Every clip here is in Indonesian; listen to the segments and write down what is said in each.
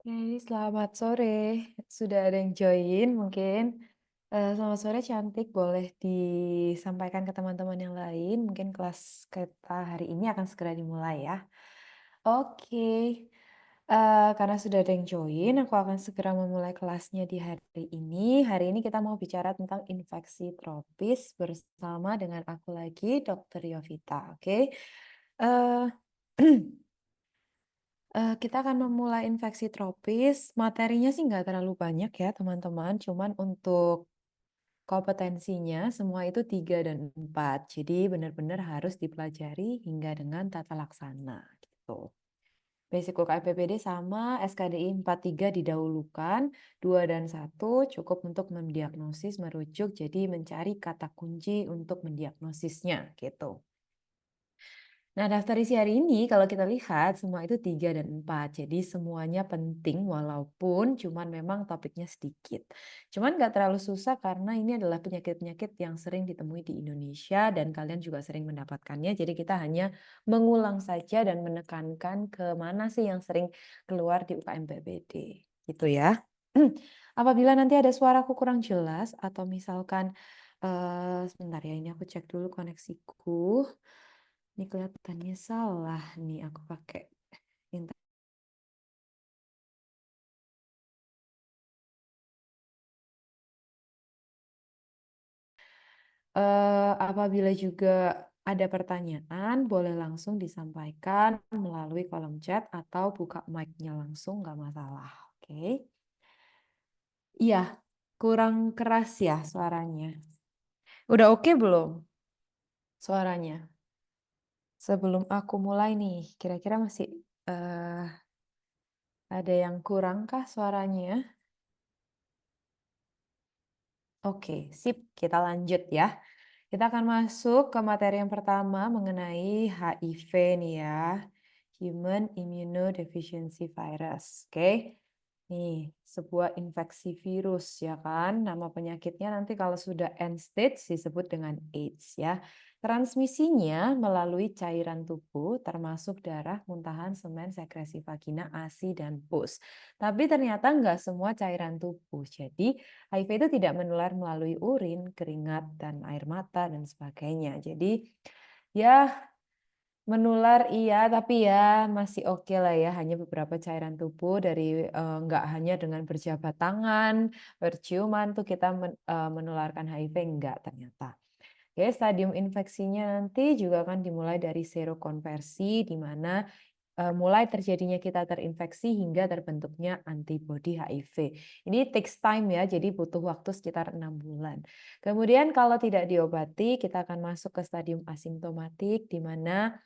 Oke, selamat sore. Sudah ada yang join mungkin. Selamat sore Cantik, boleh disampaikan ke teman-teman yang lain, mungkin kelas kita hari ini akan segera dimulai ya. Oke, karena sudah ada yang join, aku akan segera memulai kelasnya di hari ini. Hari ini kita mau bicara tentang infeksi tropis bersama dengan aku lagi, Dokter Yovita, oke? Eh, kita akan memulai infeksi tropis, materinya sih nggak terlalu banyak ya teman-teman, cuman untuk kompetensinya semua itu 3 dan 4. Jadi benar-benar harus dipelajari hingga dengan tata laksana gitu. Basic UKMPPD sama, SKDI 43 didahulukan, 2 dan 1 cukup untuk mendiagnosis, merujuk, jadi mencari kata kunci untuk mendiagnosisnya gitu. Nah, daftar isi hari ini kalau kita lihat semua itu 3 dan 4. Jadi semuanya penting walaupun cuman memang topiknya sedikit. Cuman nggak terlalu susah karena ini adalah penyakit-penyakit yang sering ditemui di Indonesia dan kalian juga sering mendapatkannya. Jadi kita hanya mengulang saja dan menekankan ke mana sih yang sering keluar di UKM-PBD. Gitu ya. Apabila nanti ada suaraku kurang jelas atau misalkan sebentar ya, ini aku cek dulu koneksiku. Ini kelihatannya salah nih aku pakai internet. Apabila juga ada pertanyaan, boleh langsung disampaikan melalui kolom chat atau buka mic-nya langsung, nggak masalah. Oke. Iya, kurang keras ya suaranya. Udah oke belum suaranya? Sebelum aku mulai nih, kira-kira masih eh, ada yang kurang kah suaranya? Oke, sip. Kita lanjut ya. Kita akan masuk ke materi yang pertama mengenai HIV nih ya. Human Immunodeficiency Virus. Oke. Nih, sebuah infeksi virus ya kan. Nama penyakitnya nanti kalau sudah end stage disebut dengan AIDS ya. Transmisinya melalui cairan tubuh termasuk darah, muntahan, semen, sekresi vagina, ASI, dan pus. Tapi ternyata nggak semua cairan tubuh. Jadi HIV itu tidak menular melalui urin, keringat, dan air mata, dan sebagainya. Jadi ya menular iya, tapi ya masih oke lah ya. Hanya beberapa cairan tubuh dari nggak hanya dengan berjabat tangan, berciuman tuh kita menularkan HIV, enggak ternyata. Oke, stadium infeksinya nanti juga akan dimulai dari serokonversi, di mana mulai terjadinya kita terinfeksi hingga terbentuknya antibodi HIV. Ini takes time ya, jadi butuh waktu sekitar 6 bulan. Kemudian kalau tidak diobati, kita akan masuk ke stadium asimptomatik, di mana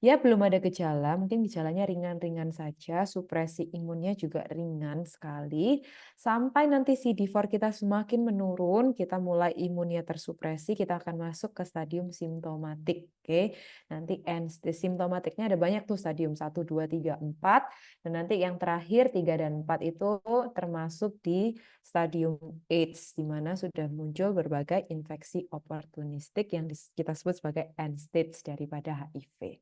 ya, belum ada gejala, mungkin gejalanya ringan-ringan saja, supresi imunnya juga ringan sekali, sampai nanti CD4 kita semakin menurun, kita mulai imunnya tersupresi, kita akan masuk ke stadium simptomatik. Oke, nanti end simptomatiknya ada banyak tuh, stadium 1, 2, 3, 4, dan nanti yang terakhir 3 dan 4 itu termasuk di stadium AIDS, di mana sudah muncul berbagai infeksi oportunistik yang kita sebut sebagai end stage daripada HIV.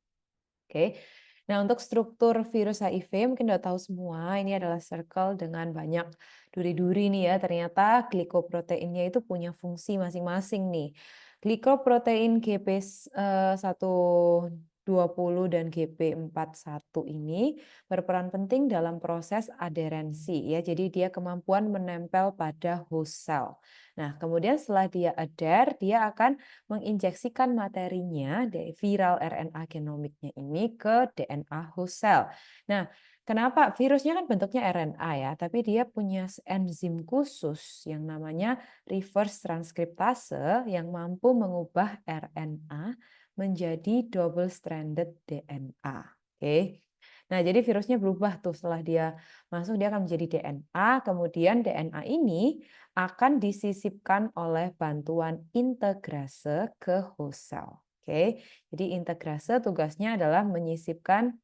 Oke. Nah, untuk struktur virus HIV mungkin udah tahu semua, ini adalah circle dengan banyak duri-duri nih ya. Ternyata glikoproteinnya itu punya fungsi masing-masing nih. Glikoprotein GP120 dan GP41 ini berperan penting dalam proses aderensi ya. Jadi dia kemampuan menempel pada host cell. Nah, kemudian setelah dia adhere, dia akan menginjeksikan materinya dari viral RNA genomiknya ini ke DNA host cell. Nah, kenapa virusnya kan bentuknya RNA ya, tapi dia punya enzim khusus yang namanya reverse transkriptase yang mampu mengubah RNA menjadi double stranded DNA. Oke. Nah, jadi virusnya berubah tuh setelah dia masuk, dia akan menjadi DNA, kemudian DNA ini akan disisipkan oleh bantuan integrase ke host cell. Oke, jadi integrase tugasnya adalah menyisipkan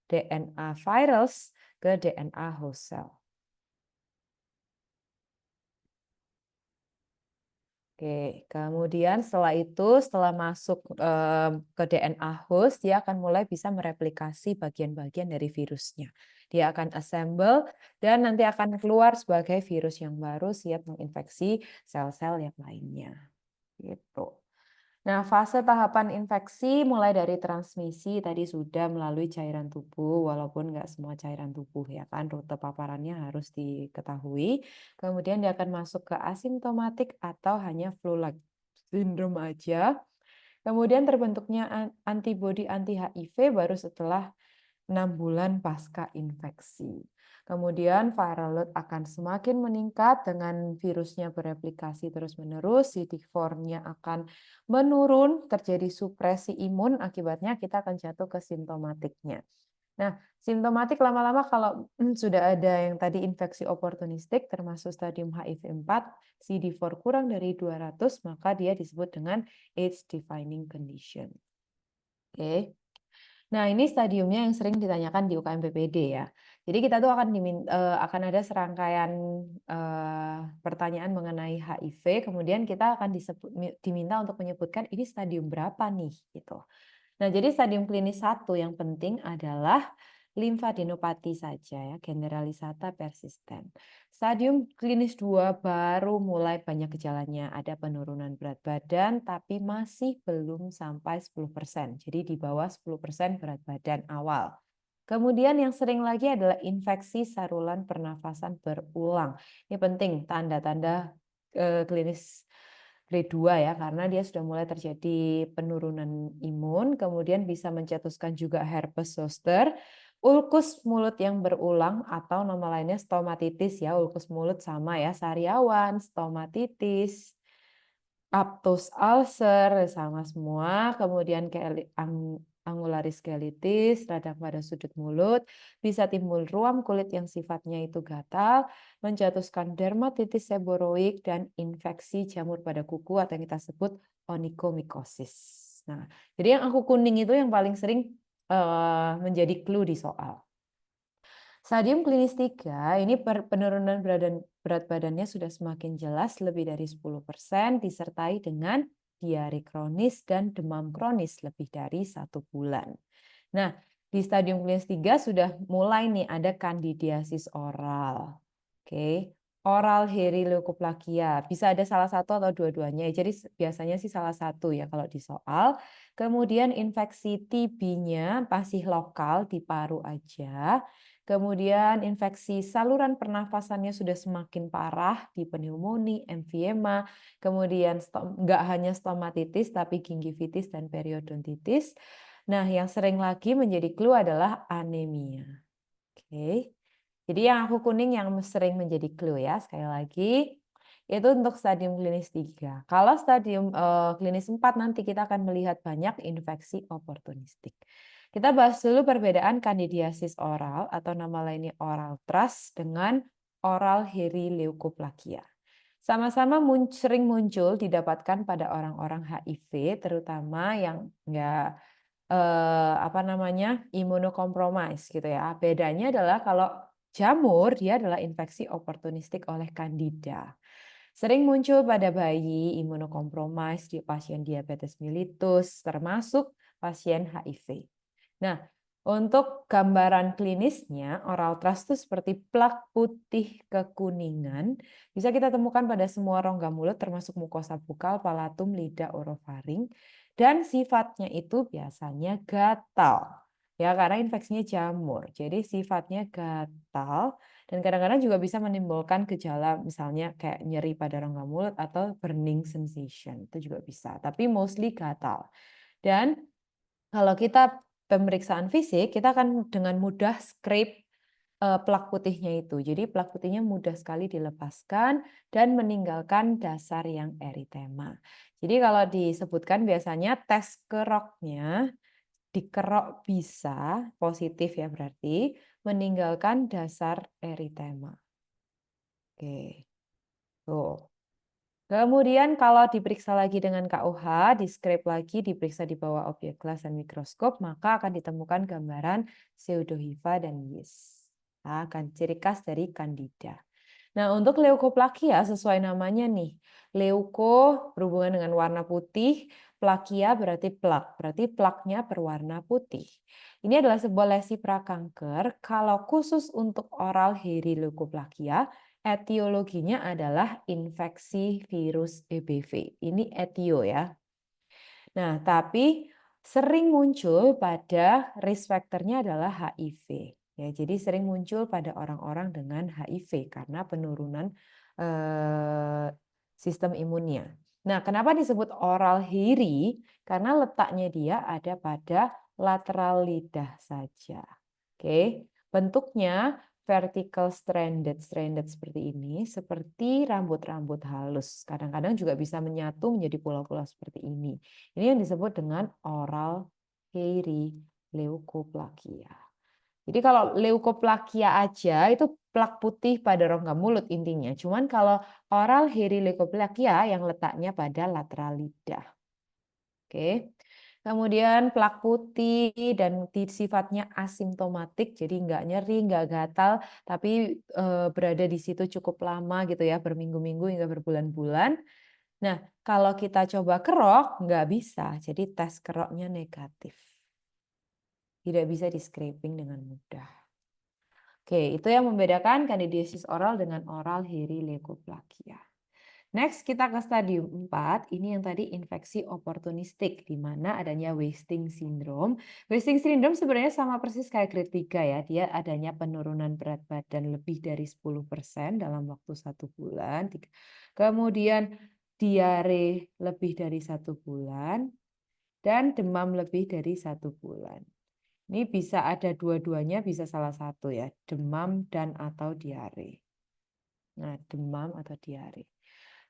DNA virus ke DNA host cell. Oke, kemudian setelah itu, setelah masuk ke DNA host, dia akan mulai bisa mereplikasi bagian-bagian dari virusnya. Dia akan assemble dan nanti akan keluar sebagai virus yang baru siap menginfeksi sel-sel yang lainnya. Gitu. Nah, fase tahapan infeksi mulai dari transmisi tadi sudah melalui cairan tubuh, walaupun nggak semua cairan tubuh ya kan, rute paparannya harus diketahui. Kemudian dia akan masuk ke asimptomatik atau hanya flu-like syndrome aja. Kemudian terbentuknya antibodi anti HIV baru setelah 6 bulan pasca infeksi. Kemudian viral load akan semakin meningkat dengan virusnya bereplikasi terus-menerus, CD4-nya akan menurun, terjadi supresi imun, akibatnya kita akan jatuh ke simptomatiknya. Nah, simptomatik lama-lama kalau sudah ada yang tadi infeksi oportunistik termasuk stadium HIV 4, CD4 kurang dari 200, maka dia disebut dengan age defining condition. Oke. Nah, ini stadiumnya yang sering ditanyakan di UKM PPD ya. Jadi kita tuh akan ada serangkaian pertanyaan mengenai HIV, kemudian kita akan diminta untuk menyebutkan ini stadium berapa nih gitu. Nah, jadi stadium klinis 1 yang penting adalah limfadenopati saja ya, generalisata persisten. Stadium klinis 2 baru mulai banyak gejalanya, ada penurunan berat badan tapi masih belum sampai 10%. Jadi di bawah 10% berat badan awal. Kemudian yang sering lagi adalah infeksi saluran pernafasan berulang. Ini penting tanda-tanda klinis grade 2 ya, karena dia sudah mulai terjadi penurunan imun, kemudian bisa mencetuskan juga herpes zoster, ulkus mulut yang berulang atau nama lainnya stomatitis ya, ulkus mulut sama ya, sariawan, stomatitis, aptus ulcer sama semua, kemudian angularis skelitis, radang pada sudut mulut, bisa timbul ruam kulit yang sifatnya itu gatal, mencetuskan dermatitis seboroik dan infeksi jamur pada kuku atau yang kita sebut onikomikosis. Nah, jadi yang aku kuning itu yang paling sering menjadi clue di soal. Stadium klinis 3, ini penurunan berat badannya sudah semakin jelas, lebih dari 10%, disertai dengan diare kronis dan demam kronis lebih dari 1 bulan. Nah, di stadium klinis 3 sudah mulai nih ada kandidiasis oral. Oke, oral heri leukoplakia. Bisa ada salah satu atau dua-duanya. Jadi biasanya sih salah satu ya kalau di soal. Kemudian infeksi TB-nya masih lokal di paru aja. Kemudian infeksi saluran pernafasannya sudah semakin parah di pneumonia, emfyema, kemudian nggak hanya stomatitis tapi gingivitis dan periodontitis. Nah, yang sering lagi menjadi clue adalah anemia. Oke. Jadi yang aku kuning yang sering menjadi clue ya, sekali lagi itu untuk stadium klinis 3. Kalau stadium klinis 4 nanti kita akan melihat banyak infeksi oportunistik. Kita bahas dulu perbedaan kandidiasis oral atau nama lainnya oral thrush dengan oral heri leukoplakia. Sama-sama sering muncul didapatkan pada orang-orang HIV, terutama yang enggak imunokompromis gitu ya. Bedanya adalah kalau jamur dia adalah infeksi oportunistik oleh Candida. Sering muncul pada bayi, imunokompromis, di pasien diabetes mellitus, termasuk pasien HIV. Nah, untuk gambaran klinisnya, oral thrush itu seperti plak putih kekuningan. Bisa kita temukan pada semua rongga mulut termasuk mukosa bukal, palatum, lidah, orofaring. Dan sifatnya itu biasanya gatal. Ya, karena infeksinya jamur. Jadi sifatnya gatal dan kadang-kadang juga bisa menimbulkan gejala misalnya kayak nyeri pada rongga mulut atau burning sensation. Itu juga bisa, tapi mostly gatal. Dan kalau kita pemeriksaan fisik, kita akan dengan mudah scrape plak putihnya itu. Jadi plak putihnya mudah sekali dilepaskan dan meninggalkan dasar yang eritema. Jadi kalau disebutkan biasanya tes keroknya, dikerok bisa positif ya berarti meninggalkan dasar eritema. Oke. Tuh. Kemudian kalau diperiksa lagi dengan KUH, di-scrape lagi, diperiksa di bawah objek gelas dan mikroskop, maka akan ditemukan gambaran pseudohiva dan yeast. Akan ciri khas dari Candida. Nah, untuk leukoplakia sesuai namanya nih. Leuko berhubungan dengan warna putih, plakia berarti plaknya berwarna putih. Ini adalah sebuah lesi prakanker. Kalau khusus untuk oral hairy leukoplakia, etiologinya adalah infeksi virus EBV. Ini etio ya. Nah, tapi sering muncul pada risk factor-nya adalah HIV. Ya, jadi sering muncul pada orang-orang dengan HIV karena penurunan sistem imunnya. Nah, kenapa disebut oral hairy? Karena letaknya dia ada pada lateral lidah saja. Oke, bentuknya vertical stranded seperti ini, seperti rambut-rambut halus. Kadang-kadang juga bisa menyatu menjadi pulau-pulau seperti ini. Ini yang disebut dengan oral hairy leukoplakia. Jadi kalau leukoplakia aja itu plak putih pada rongga mulut intinya. Cuman kalau oral hairy leukoplakia yang letaknya pada lateral lidah. Oke. Kemudian plak putih dan sifatnya asimptomatik, jadi nggak nyeri, nggak gatal, tapi berada di situ cukup lama gitu ya, berminggu-minggu hingga berbulan-bulan. Nah, kalau kita coba kerok, nggak bisa, jadi tes keroknya negatif. Tidak bisa di scraping dengan mudah. Oke, itu yang membedakan kandidiasis oral dengan oral hairy leukoplakia. Next, kita ke stadium 4. Ini yang tadi infeksi oportunistik, di mana adanya wasting syndrome. Wasting syndrome sebenarnya sama persis kayak grade 3 ya. Dia adanya penurunan berat badan lebih dari 10% dalam waktu 1 bulan. Kemudian diare lebih dari 1 bulan. Dan demam lebih dari 1 bulan. Ini bisa ada dua-duanya, bisa salah satu ya. Demam dan atau diare. Nah, demam atau diare.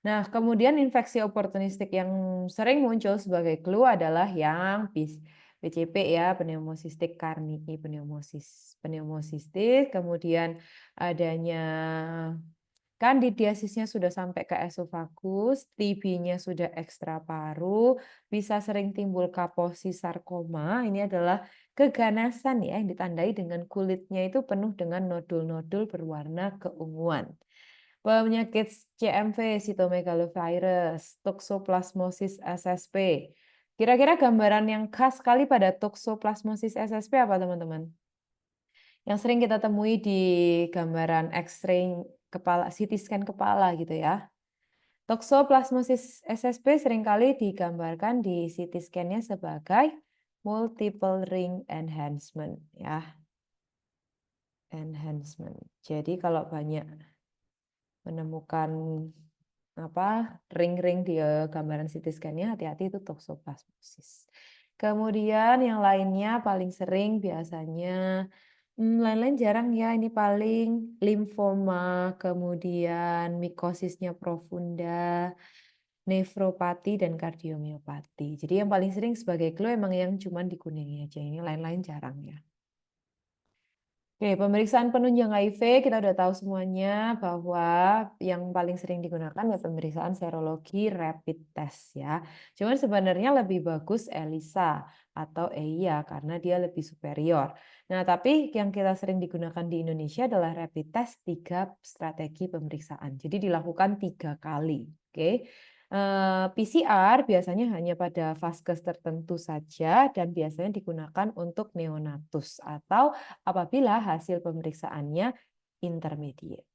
Nah, kemudian infeksi oportunistik yang sering muncul sebagai clue adalah yang PCP ya, pneumocystis carinii pneumocystis, kemudian adanya kandidiasisnya sudah sampai ke esofagus, TB-nya sudah ekstra paru, bisa sering timbul kaposi sarkoma. Ini adalah keganasan ya yang ditandai dengan kulitnya itu penuh dengan nodul-nodul berwarna keunguan. Penyakit CMV, cytomegalovirus, toxoplasmosis SSP. Kira-kira gambaran yang khas sekali pada toxoplasmosis SSP apa teman-teman? Yang sering kita temui di gambaran X-ray kepala, CT scan kepala gitu ya. Toxoplasmosis SSP seringkali digambarkan di CT scan-nya sebagai multiple ring enhancement ya. Enhancement. Jadi kalau banyak menemukan ring-ring di gambaran CT scan-nya, hati-hati itu toxoplasmosis. Kemudian yang lainnya paling sering biasanya lain-lain jarang ya, ini paling limfoma, kemudian mikosisnya profunda, nefropati dan kardiomiopati. Jadi yang paling sering sebagai clue emang yang cuman di kuning aja, ini lain-lain jarang ya. Oke, pemeriksaan penunjang HIV kita udah tahu semuanya bahwa yang paling sering digunakan ya pemeriksaan serologi rapid test ya. Cuman sebenarnya lebih bagus ELISA atau EIA karena dia lebih superior. Nah, tapi yang kita sering digunakan di Indonesia adalah rapid test 3 strategi pemeriksaan. Jadi dilakukan 3 kali. Oke. PCR biasanya hanya pada vaskes tertentu saja dan biasanya digunakan untuk neonatus atau apabila hasil pemeriksaannya intermediate.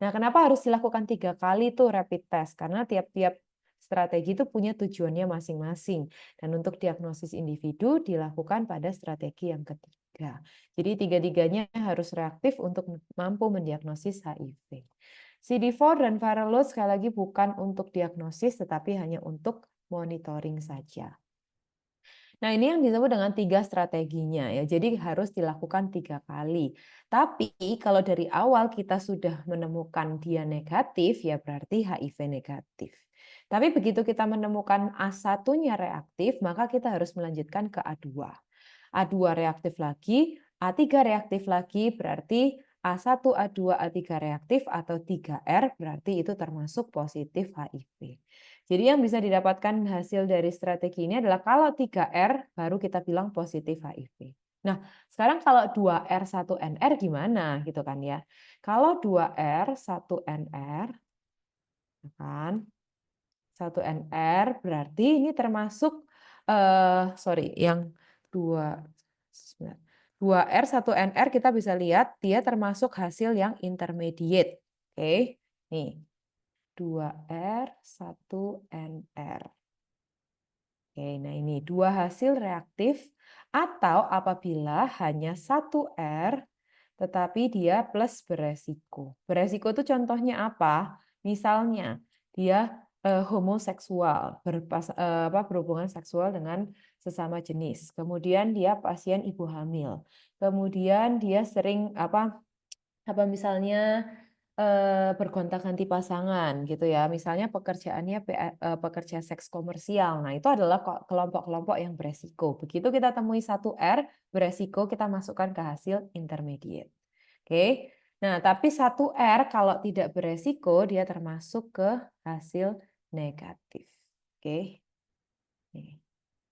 Nah, kenapa harus dilakukan 3 kali tuh rapid test? Karena tiap-tiap strategi itu punya tujuannya masing-masing. Dan untuk diagnosis individu dilakukan pada strategi yang ketiga. Jadi tiga-tiganya harus reaktif untuk mampu mendiagnosis HIV. CD4 dan viral load sekali lagi bukan untuk diagnosis tetapi hanya untuk monitoring saja. Nah, ini yang disebut dengan 3 strateginya ya. Jadi harus dilakukan 3 kali. Tapi kalau dari awal kita sudah menemukan dia negatif ya berarti HIV negatif. Tapi begitu kita menemukan A1-nya reaktif, maka kita harus melanjutkan ke A2. A2 reaktif lagi, A3 reaktif lagi berarti A1, A2, A3 reaktif atau 3R berarti itu termasuk positif HIV. Jadi yang bisa didapatkan hasil dari strategi ini adalah kalau 3R baru kita bilang positif HIV. Nah, sekarang kalau 2R 1NR gimana gitu kan ya. Kalau 2R 1NR kan 1NR berarti ini termasuk sorry, yang 2R, 1NR kita bisa lihat dia termasuk hasil yang intermediate. Oke, nih 2R, 1NR. Oke, nah ini dua hasil reaktif atau apabila hanya 1R tetapi dia plus beresiko. Beresiko itu contohnya apa? Misalnya dia homoseksual, berhubungan seksual dengan sesama jenis. Kemudian dia pasien ibu hamil. Kemudian dia sering misalnya bergonta-ganti pasangan gitu ya. Misalnya pekerjaannya pekerja seks komersial. Nah, itu adalah kelompok-kelompok yang beresiko. Begitu kita temui 1R beresiko, kita masukkan ke hasil intermediate. Oke. Nah, tapi 1R kalau tidak beresiko dia termasuk ke hasil negatif. Oke. Nih.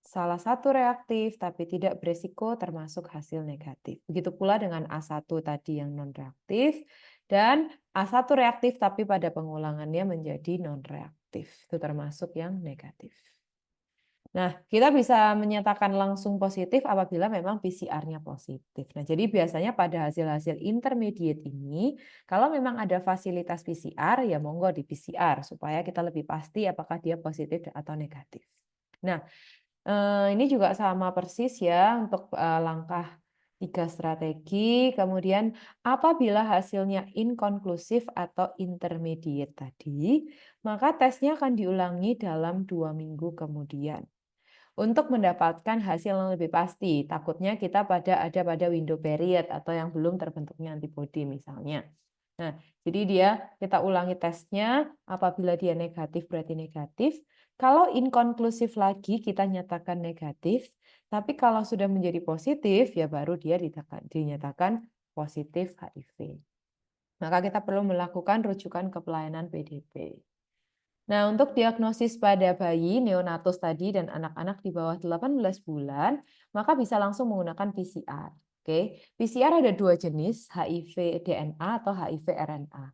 Salah satu reaktif tapi tidak beresiko termasuk hasil negatif. Begitu pula dengan A1 tadi yang non-reaktif dan A1 reaktif tapi pada pengulangannya menjadi non-reaktif. Itu termasuk yang negatif. Nah, kita bisa menyatakan langsung positif apabila memang PCR-nya positif. Nah, jadi biasanya pada hasil-hasil intermediate ini, kalau memang ada fasilitas PCR, ya monggo di PCR supaya kita lebih pasti apakah dia positif atau negatif. Nah, ini juga sama persis ya untuk langkah 3 strategi. Kemudian apabila hasilnya inkonklusif atau intermediate tadi, maka tesnya akan diulangi dalam 2 minggu kemudian. Untuk mendapatkan hasil yang lebih pasti, takutnya kita ada pada window period atau yang belum terbentuknya antibodi misalnya. Nah, jadi kita ulangi tesnya, apabila dia negatif berarti negatif. Kalau inkonklusif lagi kita nyatakan negatif, tapi kalau sudah menjadi positif ya baru dia dinyatakan positif HIV. Maka kita perlu melakukan rujukan ke pelayanan PDP. Nah, untuk diagnosis pada bayi, neonatus tadi dan anak-anak di bawah 18 bulan, maka bisa langsung menggunakan PCR. Oke, PCR ada dua jenis, HIV DNA atau HIV RNA.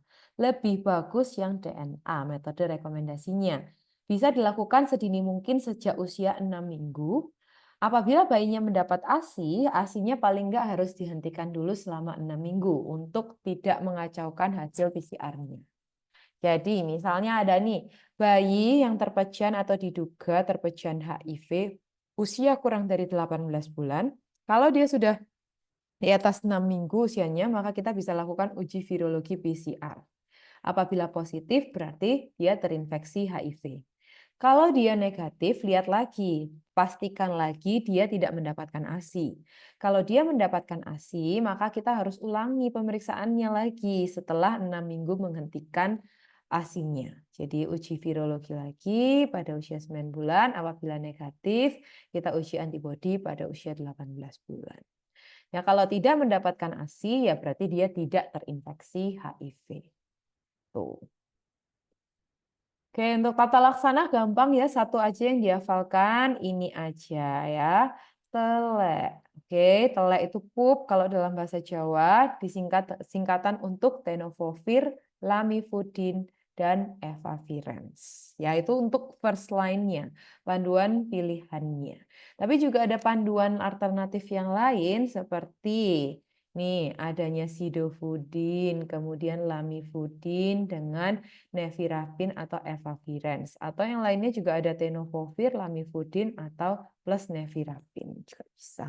Lebih bagus yang DNA, metode rekomendasinya. Bisa dilakukan sedini mungkin sejak usia 6 minggu. Apabila bayinya mendapat ASI, ASI-nya paling nggak harus dihentikan dulu selama 6 minggu untuk tidak mengacaukan hasil PCR-nya. Jadi misalnya ada nih bayi yang terpejan atau diduga terpejan HIV usia kurang dari 18 bulan. Kalau dia sudah di atas 6 minggu usianya, maka kita bisa lakukan uji virologi PCR. Apabila positif berarti dia terinfeksi HIV. Kalau dia negatif, lihat lagi, pastikan lagi dia tidak mendapatkan ASI. Kalau dia mendapatkan ASI, maka kita harus ulangi pemeriksaannya lagi setelah 6 minggu menghentikan ASI-nya. Jadi uji virologi lagi pada usia 9 bulan, apabila negatif, kita uji antibodi pada usia 18 bulan. Ya, kalau tidak mendapatkan ASI, ya berarti dia tidak terinfeksi HIV. Tuh. Oke, untuk tata laksana gampang ya, satu aja yang dihafalkan, ini aja ya. Telek. Oke, telek itu pup kalau dalam bahasa Jawa disingkat singkatan untuk tenofovir, lamivudin, dan efavirenz. Ya, itu untuk first line-nya, panduan pilihannya. Tapi juga ada panduan alternatif yang lain seperti nih adanya sidofudin, kemudian lamivudin dengan nevirapin atau efavirenz. Atau yang lainnya juga ada tenofovir, lamivudin, atau plus nevirapin juga bisa.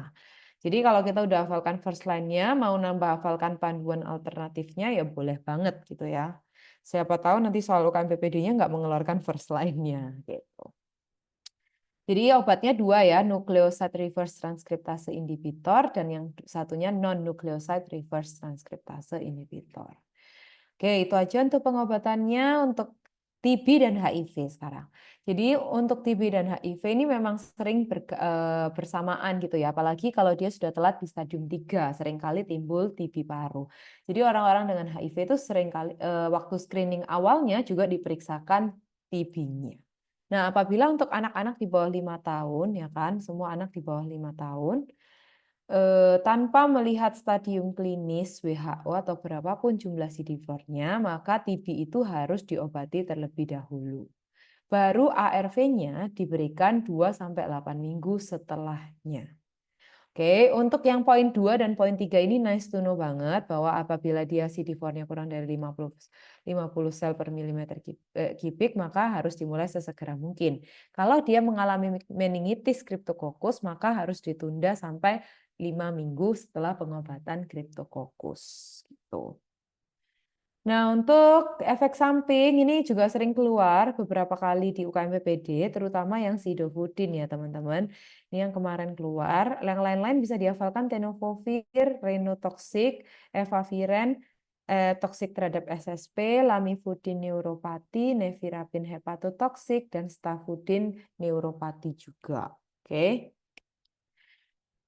Jadi kalau kita udah hafalkan first line-nya, mau nambah hafalkan panduan alternatifnya ya boleh banget gitu ya. Siapa tahu nanti soal UKM PPD-nya nggak mengeluarkan first line-nya gitu. Jadi obatnya dua ya, nucleoside reverse transkriptase inhibitor dan yang satunya non-nucleoside reverse transkriptase inhibitor. Oke, itu aja untuk pengobatannya untuk TB dan HIV sekarang. Jadi untuk TB dan HIV ini memang sering bersamaan gitu ya, apalagi kalau dia sudah telat di stadium 3, seringkali timbul TB paru. Jadi orang-orang dengan HIV itu seringkali waktu screening awalnya juga diperiksakan TB-nya. Nah, apabila untuk anak-anak di bawah 5 tahun ya kan, semua anak di bawah 5 tahun tanpa melihat stadium klinis WHO atau berapapun jumlah CD4-nya, maka TB itu harus diobati terlebih dahulu. baru ARV-nya diberikan 2-8 minggu setelahnya. Oke, untuk yang poin 2 dan poin 3 ini nice to know banget bahwa apabila dia CD4-nya kurang dari 50 sel per milimeter kubik, maka harus dimulai sesegera mungkin. Kalau dia mengalami meningitis Cryptococcus, maka harus ditunda sampai 5 minggu setelah pengobatan Cryptococcus. Gitu. Nah, untuk efek samping ini juga sering keluar beberapa kali di UKM PPD, terutama yang sidofudin ya teman-teman. Ini yang kemarin keluar. Yang lain-lain bisa dihafalkan tenofovir, renotoksik, efaviren, toksik terhadap SSP, lamivudin neuropati, nevirapin hepatotoksik, dan stafudin neuropati juga. Oke.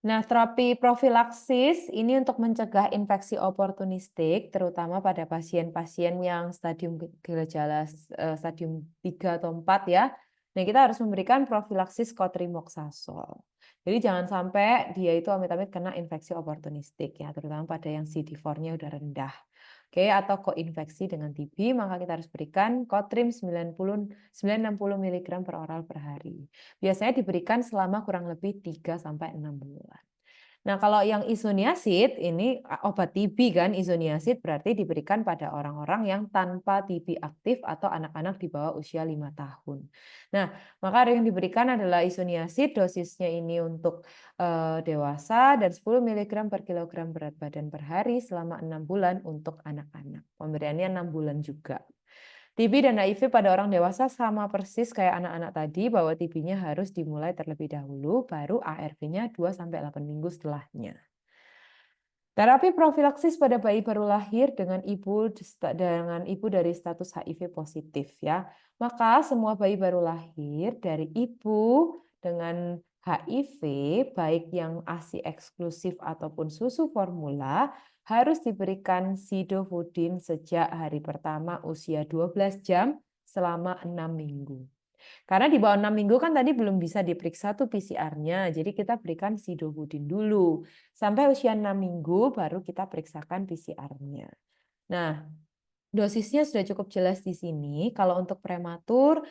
Nah, terapi profilaksis ini untuk mencegah infeksi oportunistik, terutama pada pasien-pasien yang stadium gejala stadium 3 atau 4 ya. Nah, kita harus memberikan profilaksis cotrimoxazole. Jadi jangan sampai dia itu amit-amit kena infeksi oportunistik ya, terutama pada yang CD4-nya udah rendah. Oke, atau koinfeksi dengan TB, maka kita harus berikan Kotrim 960 mg per oral per hari. Biasanya diberikan selama kurang lebih 3-6 bulan. Nah, kalau yang isoniazid ini obat TB kan, isoniazid berarti diberikan pada orang-orang yang tanpa TB aktif atau anak-anak di bawah usia 5 tahun. Nah, maka yang diberikan adalah isoniazid, dosisnya ini untuk dewasa dan 10 mg per kilogram berat badan per hari selama 6 bulan untuk anak-anak. Pemberiannya 6 bulan juga. TB dan HIV pada orang dewasa sama persis kayak anak-anak tadi bahwa TB-nya harus dimulai terlebih dahulu, baru ARV-nya 2-8 minggu setelahnya. Terapi profilaksis pada bayi baru lahir dengan ibu dari status HIV positif ya. Maka semua bayi baru lahir dari ibu dengan HIV baik yang ASI eksklusif ataupun susu formula harus diberikan sidofudin sejak hari pertama usia 12 jam selama 6 minggu. Karena di bawah 6 minggu kan tadi belum bisa diperiksa tuh PCR-nya. Jadi kita berikan sidofudin dulu. Sampai usia 6 minggu baru kita periksakan PCR-nya. Nah, dosisnya sudah cukup jelas di sini. Kalau untuk prematur,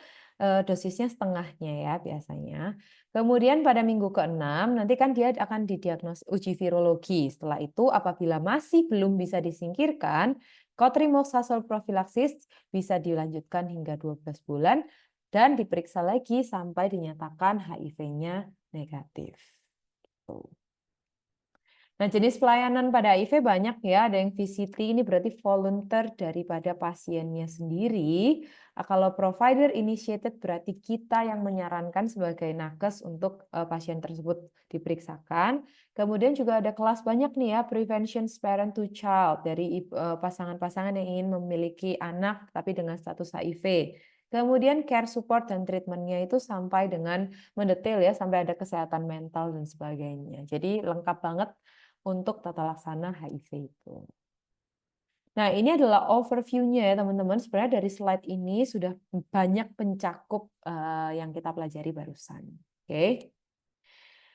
dosisnya setengahnya ya biasanya. Kemudian pada minggu ke-6, nanti kan dia akan didiagnosis uji virologi. Setelah itu apabila masih belum bisa disingkirkan, cotrimoxazole profilaksis bisa dilanjutkan hingga 12 bulan dan diperiksa lagi sampai dinyatakan HIV-nya negatif. Tuh. Nah, jenis pelayanan pada HIV banyak ya, ada yang VCT, ini berarti volunteer daripada pasiennya sendiri. Kalau provider initiated berarti kita yang menyarankan sebagai nakes untuk pasien tersebut diperiksakan. Kemudian juga ada kelas banyak nih ya, prevention parent to child, dari pasangan-pasangan yang ingin memiliki anak tapi dengan status HIV. Kemudian care support dan treatmentnya itu sampai dengan mendetail ya, sampai ada kesehatan mental dan sebagainya. Jadi lengkap banget untuk tata laksana HIV itu. Nah, ini adalah overview-nya ya teman-teman. Sebenarnya dari slide ini sudah banyak pencakup yang kita pelajari barusan. Oke.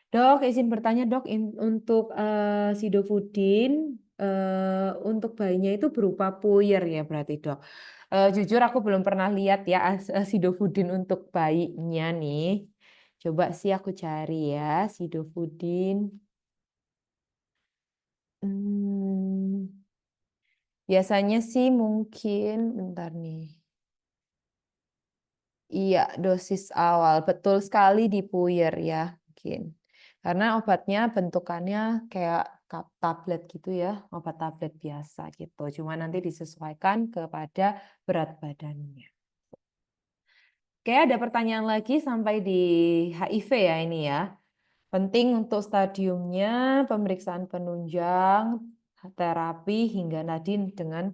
Dok, izin bertanya dok, untuk sidofudin untuk bayinya itu berupa puyer ya berarti dok. Jujur aku belum pernah lihat ya sidofudin untuk bayinya nih. Coba sih aku cari ya sidofudin. Biasanya sih mungkin, bentar nih. Iya, dosis awal. Betul sekali di puyer ya, mungkin. Karena obatnya bentukannya kayak tablet gitu ya, obat tablet biasa gitu. Cuma nanti disesuaikan kepada berat badannya. Oke, ada pertanyaan lagi sampai di HIV ya ini ya. Penting untuk stadiumnya, pemeriksaan penunjang, terapi hingga nadin dengan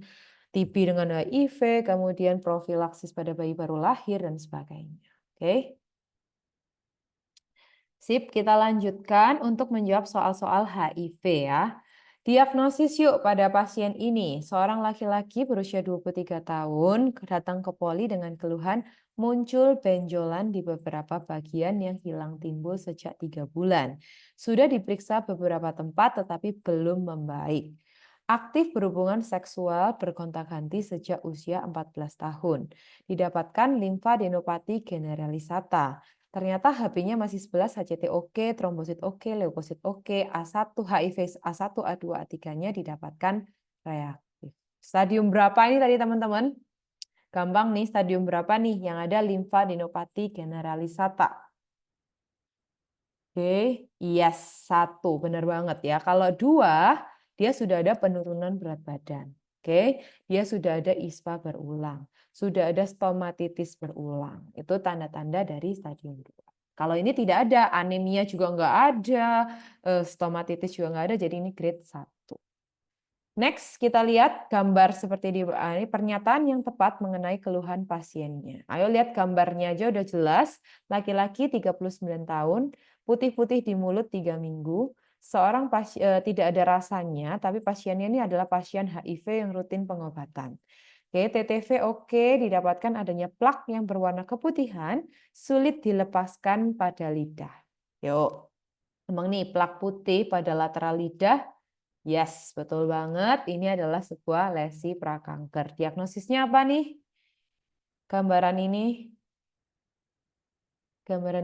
TB dengan HIV, kemudian profilaksis pada bayi baru lahir dan sebagainya. Oke. Sip, kita lanjutkan untuk menjawab soal-soal HIV ya. Diagnosis yuk pada pasien ini. Seorang laki-laki berusia 23 tahun datang ke poli dengan keluhan muncul benjolan di beberapa bagian yang hilang timbul sejak 3 bulan. Sudah diperiksa beberapa tempat tetapi belum membaik. Aktif berhubungan seksual bergonta-ganti sejak usia 14 tahun. Didapatkan limfadenopati generalisata. Ternyata HB-nya masih 11, HCT oke, trombosit oke, leukosit oke, A1, HIV A1, A2, A3-nya didapatkan reaktif. Stadium berapa ini tadi teman-teman? Gampang nih, stadium berapa nih yang ada limfadenopati generalisata? Oke, yes, 1, benar banget ya. Kalau 2, dia sudah ada penurunan berat badan. Oke, dia sudah ada ISPA berulang, sudah ada stomatitis berulang. Itu tanda-tanda dari stadium 2. Kalau ini tidak ada, anemia juga nggak ada, stomatitis juga nggak ada, jadi ini grade 1. Next, kita lihat gambar seperti ini, pernyataan yang tepat mengenai keluhan pasiennya. Ayo lihat gambarnya aja udah jelas. Laki-laki 39 tahun, putih-putih di mulut 3 minggu. Seorang tidak ada rasanya, tapi pasiennya ini adalah pasien HIV yang rutin pengobatan. Oke, TTV oke, didapatkan adanya plak yang berwarna keputihan, sulit dilepaskan pada lidah. Yuk, emang nih plak putih pada lateral lidah. Yes, betul banget. Ini adalah sebuah lesi prakanker. Diagnosisnya apa nih? Gambaran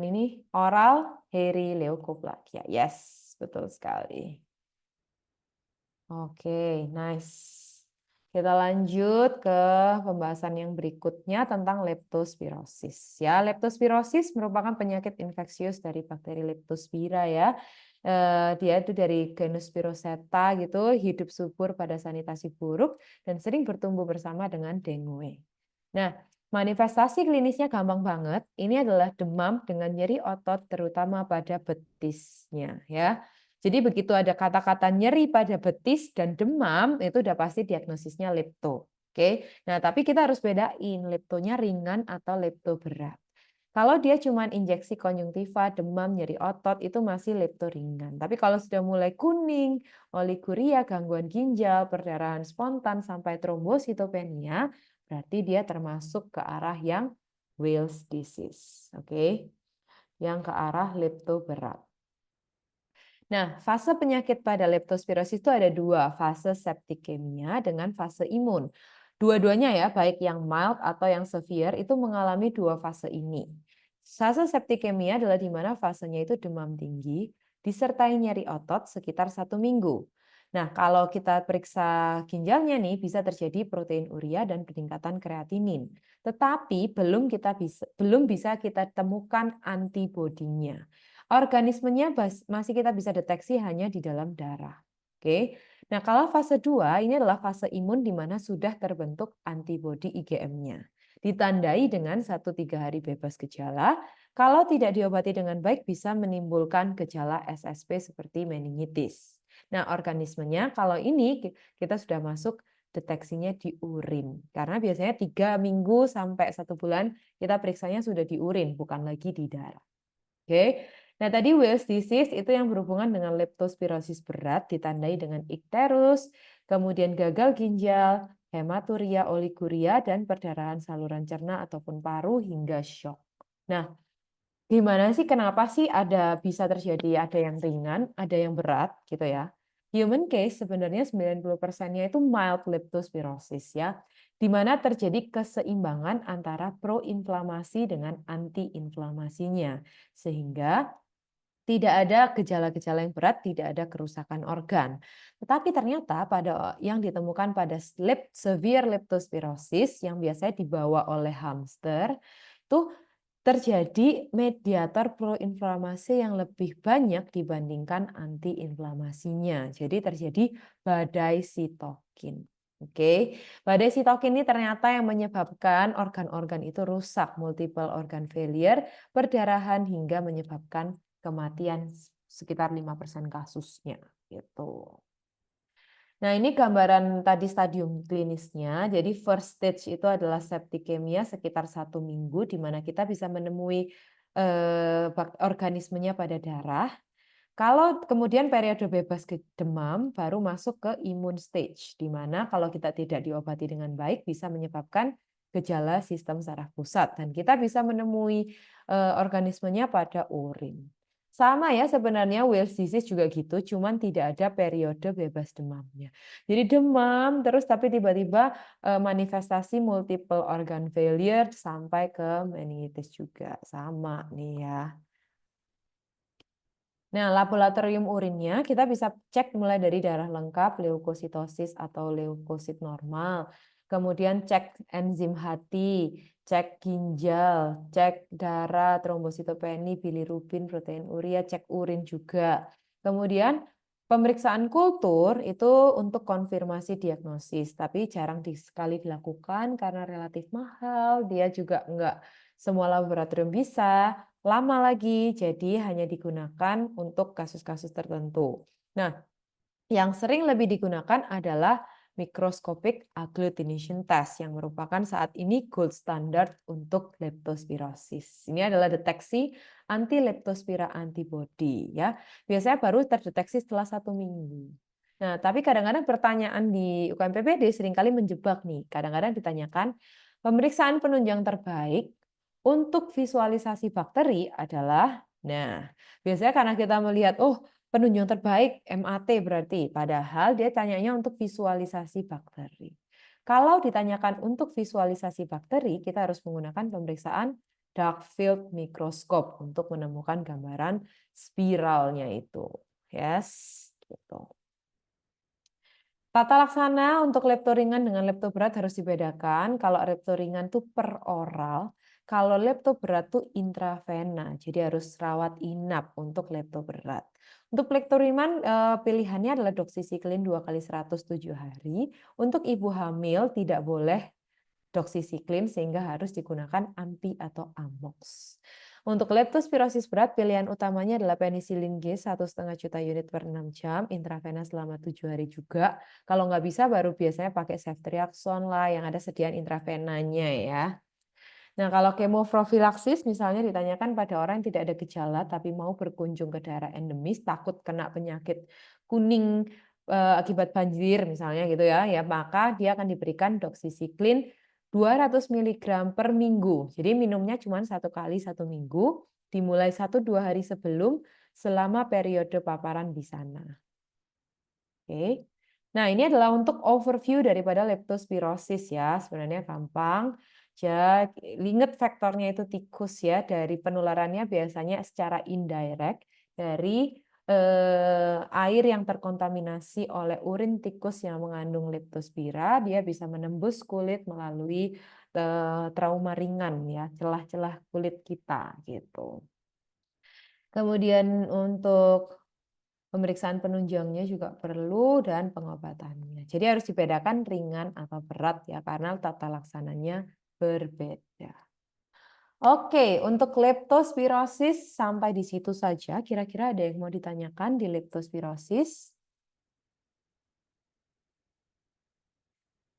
ini, oral hairy leukoplakia. Yes, betul sekali. Oke, nice. Kita lanjut ke pembahasan yang berikutnya tentang leptospirosis. Ya, leptospirosis merupakan penyakit infeksius dari bakteri Leptospira ya. Dia itu dari genus Spiroseta gitu, hidup subur pada sanitasi buruk dan sering bertumbuh bersama dengan dengue. Nah, manifestasi klinisnya gampang banget. Ini adalah demam dengan nyeri otot terutama pada betisnya ya. Jadi begitu ada kata-kata nyeri pada betis dan demam, itu udah pasti diagnosisnya lepto. Oke. Nah, tapi kita harus bedain leptonya ringan atau lepto berat. Kalau dia cuma injeksi konjungtiva, demam, nyeri otot, itu masih lepto ringan. Tapi kalau sudah mulai kuning, oliguria, gangguan ginjal, perdarahan spontan, sampai trombositopenia, berarti dia termasuk ke arah yang Weil's disease. Oke. Yang ke arah lepto berat. Nah, fase penyakit pada leptospirosis itu ada 2, fase septikemia dengan fase imun. Dua-duanya ya, baik yang mild atau yang severe itu mengalami 2 fase ini. Fase septikemia adalah di mana fasenya itu demam tinggi, disertai nyeri otot sekitar 1 minggu. Nah, kalau kita periksa ginjalnya nih, bisa terjadi protein urea dan peningkatan kreatinin. Tetapi belum bisa kita temukan antibodinya. Organismenya masih kita bisa deteksi hanya di dalam darah. Oke. Nah, kalau fase 2 ini adalah fase imun di mana sudah terbentuk antibodi IgM-nya. Ditandai dengan 1-3 hari bebas gejala. Kalau tidak diobati dengan baik bisa menimbulkan gejala SSP seperti meningitis. Nah, organismenya kalau ini kita sudah masuk deteksinya di urin. Karena biasanya 3 minggu sampai 1 bulan kita periksanya sudah di urin, bukan lagi di darah. Oke. Nah, tadi Weil's disease itu yang berhubungan dengan leptospirosis berat ditandai dengan ikterus, kemudian gagal ginjal, hematuria, oliguria, dan perdarahan saluran cerna ataupun paru hingga shock. Nah, gimana sih kenapa sih bisa terjadi ada yang ringan, ada yang berat gitu ya. Human case sebenarnya 90%-nya itu mild leptospirosis ya, di mana terjadi keseimbangan antara proinflamasi dengan antiinflamasinya. Sehingga tidak ada gejala-gejala yang berat, tidak ada kerusakan organ. Tetapi ternyata yang ditemukan pada severe leptospirosis yang biasanya dibawa oleh hamster, itu terjadi mediator proinflamasi yang lebih banyak dibandingkan antiinflamasinya. Jadi terjadi badai sitokin. Oke, badai sitokin ini ternyata yang menyebabkan organ-organ itu rusak, multiple organ failure, perdarahan hingga menyebabkan kematian sekitar 5% kasusnya gitu. Nah, ini gambaran tadi stadium klinisnya. Jadi first stage itu adalah septikemia sekitar 1 minggu di mana kita bisa menemui organismenya pada darah. Kalau kemudian periode bebas demam baru masuk ke imun stage di mana kalau kita tidak diobati dengan baik bisa menyebabkan gejala sistem saraf pusat dan kita bisa menemui organismenya pada urin. Sama ya sebenarnya Wales disease juga gitu, cuman tidak ada periode bebas demamnya. Jadi demam terus tapi tiba-tiba manifestasi multiple organ failure sampai ke meningitis juga. Sama nih ya. Nah, laboratorium urinnya kita bisa cek mulai dari darah lengkap, leukositosis atau leukosit normal. Kemudian cek enzim hati, cek ginjal, cek darah, trombositopeni, bilirubin, protein urea, cek urin juga. Kemudian pemeriksaan kultur itu untuk konfirmasi diagnosis, tapi jarang sekali dilakukan karena relatif mahal. Dia juga enggak semua laboratorium bisa lama lagi, jadi hanya digunakan untuk kasus-kasus tertentu. Nah, yang sering lebih digunakan adalah microscopic agglutination test yang merupakan saat ini gold standard untuk leptospirosis. Ini adalah deteksi anti-leptospira antibody ya. Biasanya baru terdeteksi setelah 1 minggu. Nah, tapi kadang-kadang pertanyaan di UKMPPD seringkali menjebak nih. Kadang-kadang ditanyakan pemeriksaan penunjang terbaik untuk visualisasi bakteri adalah, nah, biasanya karena kita melihat, oh, penunjang terbaik MAT berarti, padahal dia tanyanya untuk visualisasi bakteri. Kalau ditanyakan untuk visualisasi bakteri, kita harus menggunakan pemeriksaan dark field microscope untuk menemukan gambaran spiralnya itu. Yes, gitu. Tata laksana untuk lepto ringan dengan lepto berat harus dibedakan. Kalau lepto ringan itu per oral, kalau lepto berat itu intravena. Jadi harus rawat inap untuk lepto berat. Untuk lepto ringan pilihannya adalah doksisiklin 2 kali 107 hari. Untuk ibu hamil tidak boleh doksisiklin sehingga harus digunakan AMPI atau AMOX. Untuk leptospirosis berat, pilihan utamanya adalah penisilin G 1,5 juta unit per 6 jam, intravena selama 7 hari juga. Kalau nggak bisa, baru biasanya pakai ceftriaxone lah, yang ada sediaan intravenanya ya. Nah, kalau kemofrofilaksis misalnya ditanyakan pada orang yang tidak ada gejala, tapi mau berkunjung ke daerah endemis, takut kena penyakit kuning akibat banjir misalnya gitu ya, maka dia akan diberikan doksisiklin 200 mg per minggu. Jadi minumnya cuma 1 kali 1 minggu, dimulai 1-2 hari sebelum selama periode paparan di sana. Oke. Nah, ini adalah untuk overview daripada leptospirosis ya. Sebenarnya gampang. Jadi, ingat faktornya itu tikus ya. Dari penularannya biasanya secara indirect dari air yang terkontaminasi oleh urin tikus yang mengandung leptospira, dia bisa menembus kulit melalui trauma ringan ya, celah-celah kulit kita gitu. Kemudian untuk pemeriksaan penunjangnya juga perlu dan pengobatannya. Jadi harus dibedakan ringan atau berat ya karena tata laksananya berbeda. Oke, untuk leptospirosis sampai di situ saja. Kira-kira ada yang mau ditanyakan di leptospirosis?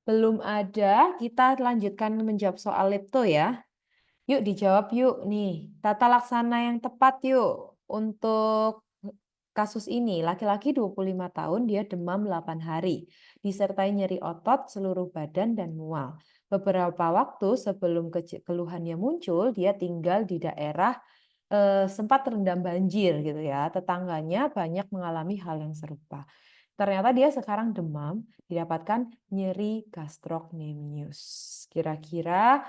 Belum ada, kita lanjutkan menjawab soal lepto ya. Yuk dijawab yuk nih. Tata laksana yang tepat yuk untuk kasus ini. Laki-laki 25 tahun, dia demam 8 hari. Disertai nyeri otot, seluruh badan, dan mual. Beberapa waktu sebelum keluhannya muncul, dia tinggal di daerah sempat terendam banjir gitu ya. Tetangganya banyak mengalami hal yang serupa. Ternyata dia sekarang demam, didapatkan nyeri gastrocnemius. Kira-kira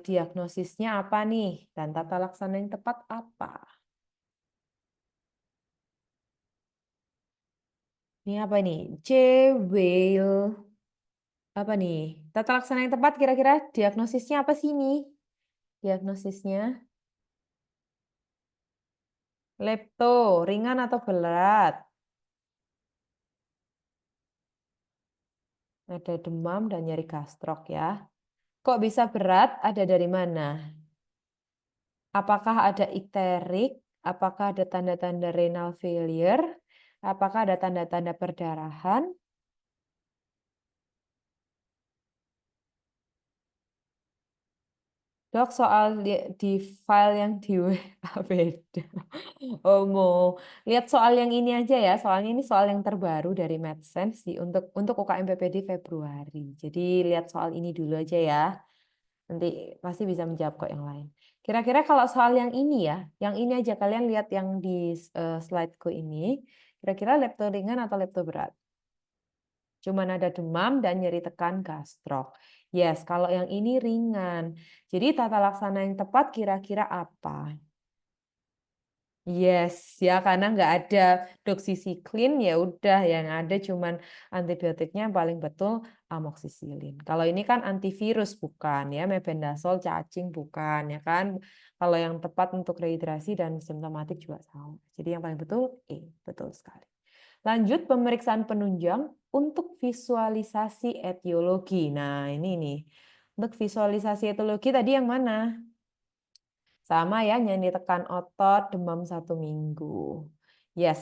diagnosisnya apa nih? Dan tata laksana yang tepat apa? Ini apa nih? C. Weil. Apa nih? Tata laksana yang tepat kira-kira diagnosisnya apa sih ini? Diagnosisnya lepto, ringan atau berat? Ada demam dan nyeri gastrok ya. Kok bisa berat? Ada dari mana? Apakah ada ikterik? Apakah ada tanda-tanda renal failure? Apakah ada tanda-tanda perdarahan? Dok, soal di file yang di WA beda. Oh, mau lihat soal yang ini aja ya. Soalnya ini soal yang terbaru dari MedSense untuk UKM PPD Februari. Jadi lihat soal ini dulu aja ya. Nanti pasti bisa menjawab kok yang lain. Kira-kira kalau soal yang ini ya, yang ini aja kalian lihat yang di slideku ini, kira-kira lepto ringan atau lepto berat? Cuman ada demam dan nyeri tekan gastrok. Yes, kalau yang ini ringan. Jadi tata laksana yang tepat kira-kira apa? Yes, ya karena nggak ada doxycycline ya udah yang ada cuman antibiotiknya yang paling betul amoxicillin. Kalau ini kan antivirus bukan ya, mebendazole cacing bukan ya kan. Kalau yang tepat untuk rehidrasi dan simptomatik juga sama. Jadi yang paling betul betul sekali. Lanjut pemeriksaan penunjang untuk visualisasi etiologi. Nah, ini nih. Untuk visualisasi etiologi tadi yang mana? Sama ya, nyeri tekan otot, demam 1 minggu. Yes,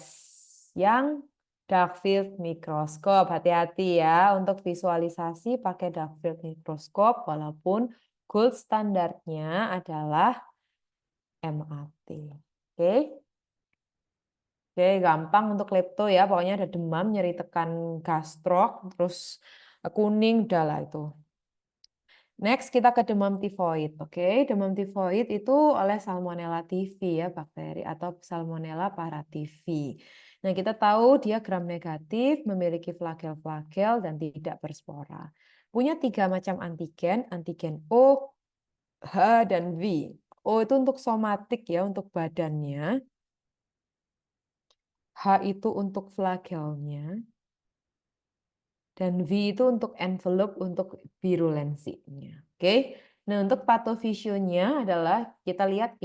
yang dark field microscope. Hati-hati ya, untuk visualisasi pakai dark field microscope, walaupun gold standarnya adalah MAT. Oke, oke, gampang untuk lepto ya, pokoknya ada demam, nyeri tekan gastrok, terus kuning, udahlah itu. Next kita ke demam tifoid, oke. Demam tifoid itu oleh Salmonella typhi ya, bakteri atau Salmonella paratyphi. Nah, kita tahu dia gram negatif, memiliki flagel-flagel dan tidak berspora. Punya 3 macam antigen, antigen O, H, dan V. O itu untuk somatik ya, untuk badannya. H itu untuk flagelnya. Dan V itu untuk envelope untuk virulensinya. Oke. Nah, untuk patofisionya adalah kita lihat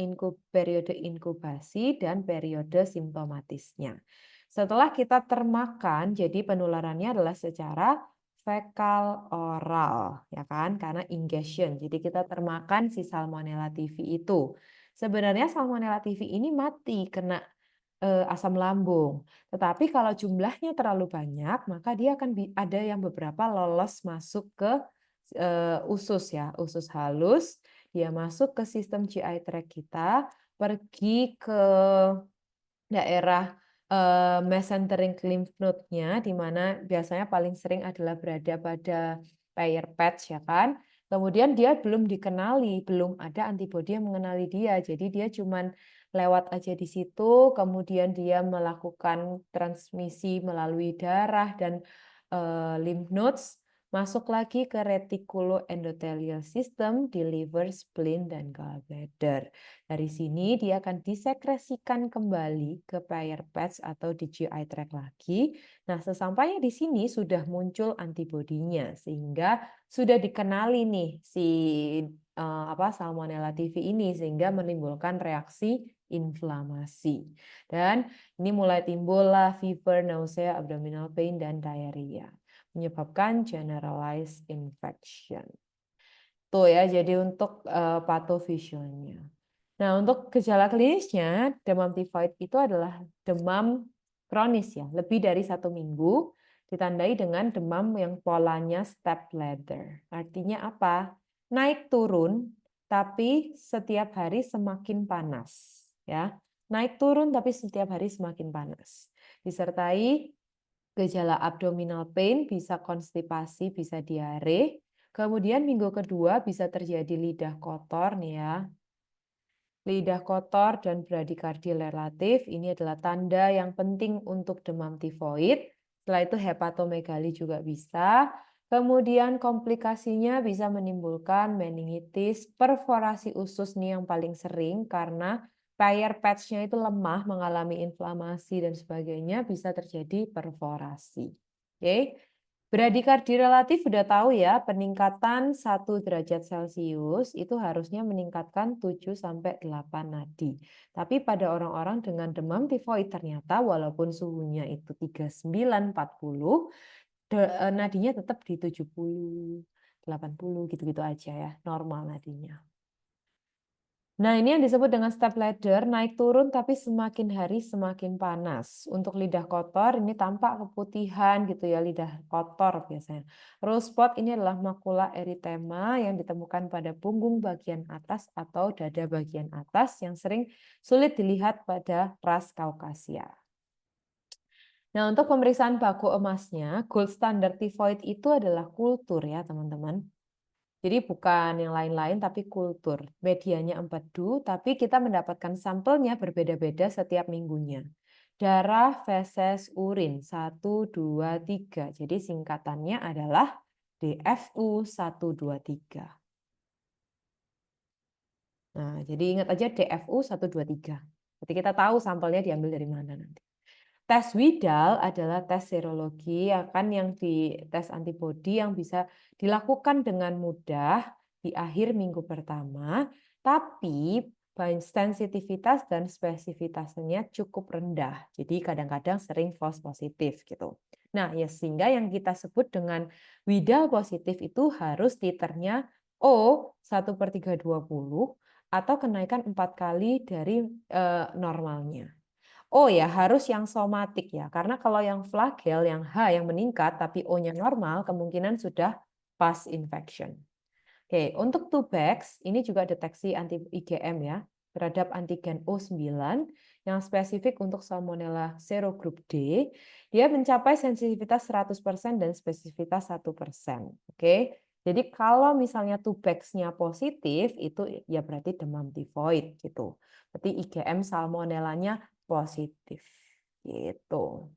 periode inkubasi dan periode simptomatisnya. Setelah kita termakan, jadi penularannya adalah secara fekal oral, ya kan? Karena ingestion. Jadi kita termakan si Salmonella typhi itu. Sebenarnya Salmonella typhi ini mati kena asam lambung. Tetapi kalau jumlahnya terlalu banyak, maka dia akan ada yang beberapa lolos masuk ke usus ya, usus halus, dia masuk ke sistem GI tract kita, pergi ke daerah mesenteric lymph node-nya, di mana biasanya paling sering adalah berada pada pair patch ya kan. Kemudian dia belum dikenali, belum ada antibodi yang mengenali dia. Jadi dia cuman lewat aja di situ, kemudian dia melakukan transmisi melalui darah dan lymph nodes, masuk lagi ke reticuloendothelial system di liver, spleen, dan gallbladder. Dari sini dia akan disekresikan kembali ke pair patch atau di GI tract lagi. Nah, sesampainya di sini sudah muncul antibodinya sehingga sudah dikenali nih si Salmonella typhi ini sehingga menimbulkan reaksi inflamasi. Dan ini mulai timbullah fever, nausea, abdominal pain, dan diarrhea menyebabkan generalized infection. Tuh ya, jadi untuk patofisionya. Nah, untuk gejala klinisnya, demam tifoid itu adalah demam kronis ya, lebih dari 1 minggu, ditandai dengan demam yang polanya step ladder. Artinya apa? Naik turun, tapi setiap hari semakin panas. Ya, naik turun tapi setiap hari semakin panas. Disertai gejala abdominal pain, bisa konstipasi, bisa diare. Kemudian minggu kedua bisa terjadi lidah kotor nih ya. Lidah kotor dan bradikardi relatif ini adalah tanda yang penting untuk demam tifoid. Setelah itu hepatomegali juga bisa. Kemudian komplikasinya bisa menimbulkan meningitis, perforasi usus nih yang paling sering karena pair patch-nya itu lemah, mengalami inflamasi dan sebagainya, bisa terjadi perforasi. Oke. Bradikardi relatif sudah tahu ya, peningkatan 1 derajat Celcius itu harusnya meningkatkan 7 sampai 8 nadi. Tapi pada orang-orang dengan demam tifoid ternyata walaupun suhunya itu 39, 40, nadinya tetap di 70, 80 gitu-gitu aja ya, normal nadinya. Nah, ini yang disebut dengan step ladder, naik turun tapi semakin hari semakin panas. Untuk lidah kotor ini tampak keputihan gitu ya, lidah kotor biasanya. Rose spot ini adalah makula eritema yang ditemukan pada punggung bagian atas atau dada bagian atas yang sering sulit dilihat pada ras Kaukasia. Nah, untuk pemeriksaan baku emasnya, gold standard tifoid itu adalah kultur ya, teman-teman. Jadi bukan yang lain-lain tapi kultur. Medianya empedu, tapi kita mendapatkan sampelnya berbeda-beda setiap minggunya. Darah, feses, urin 1, 2, 3. Jadi singkatannya adalah DFU 1, 2, 3. Nah, jadi ingat aja DFU 1, 2, 3. Berarti kita tahu sampelnya diambil dari mana nanti. Tes Widal adalah tes serologi yang di tes antibodi yang bisa dilakukan dengan mudah di akhir minggu pertama, tapi sensitivitas dan spesifitasnya cukup rendah. Jadi kadang-kadang sering false positif gitu. Nah, ya sehingga yang kita sebut dengan Widal positif itu harus titernya O 1/320 atau kenaikan 4 kali dari normalnya. Oh ya, harus yang somatik ya, karena kalau yang flagel, yang H yang meningkat tapi O-nya normal, kemungkinan sudah past infection. Oke, untuk Tubex, ini juga deteksi anti IgM ya, terhadap antigen O9 yang spesifik untuk Salmonella serogroup D, dia mencapai sensitivitas 100% dan spesifitas 1%. Oke, jadi kalau misalnya Tubex-nya positif, itu ya berarti demam tifoid gitu. Berarti IgM salmonellanya positif gitu.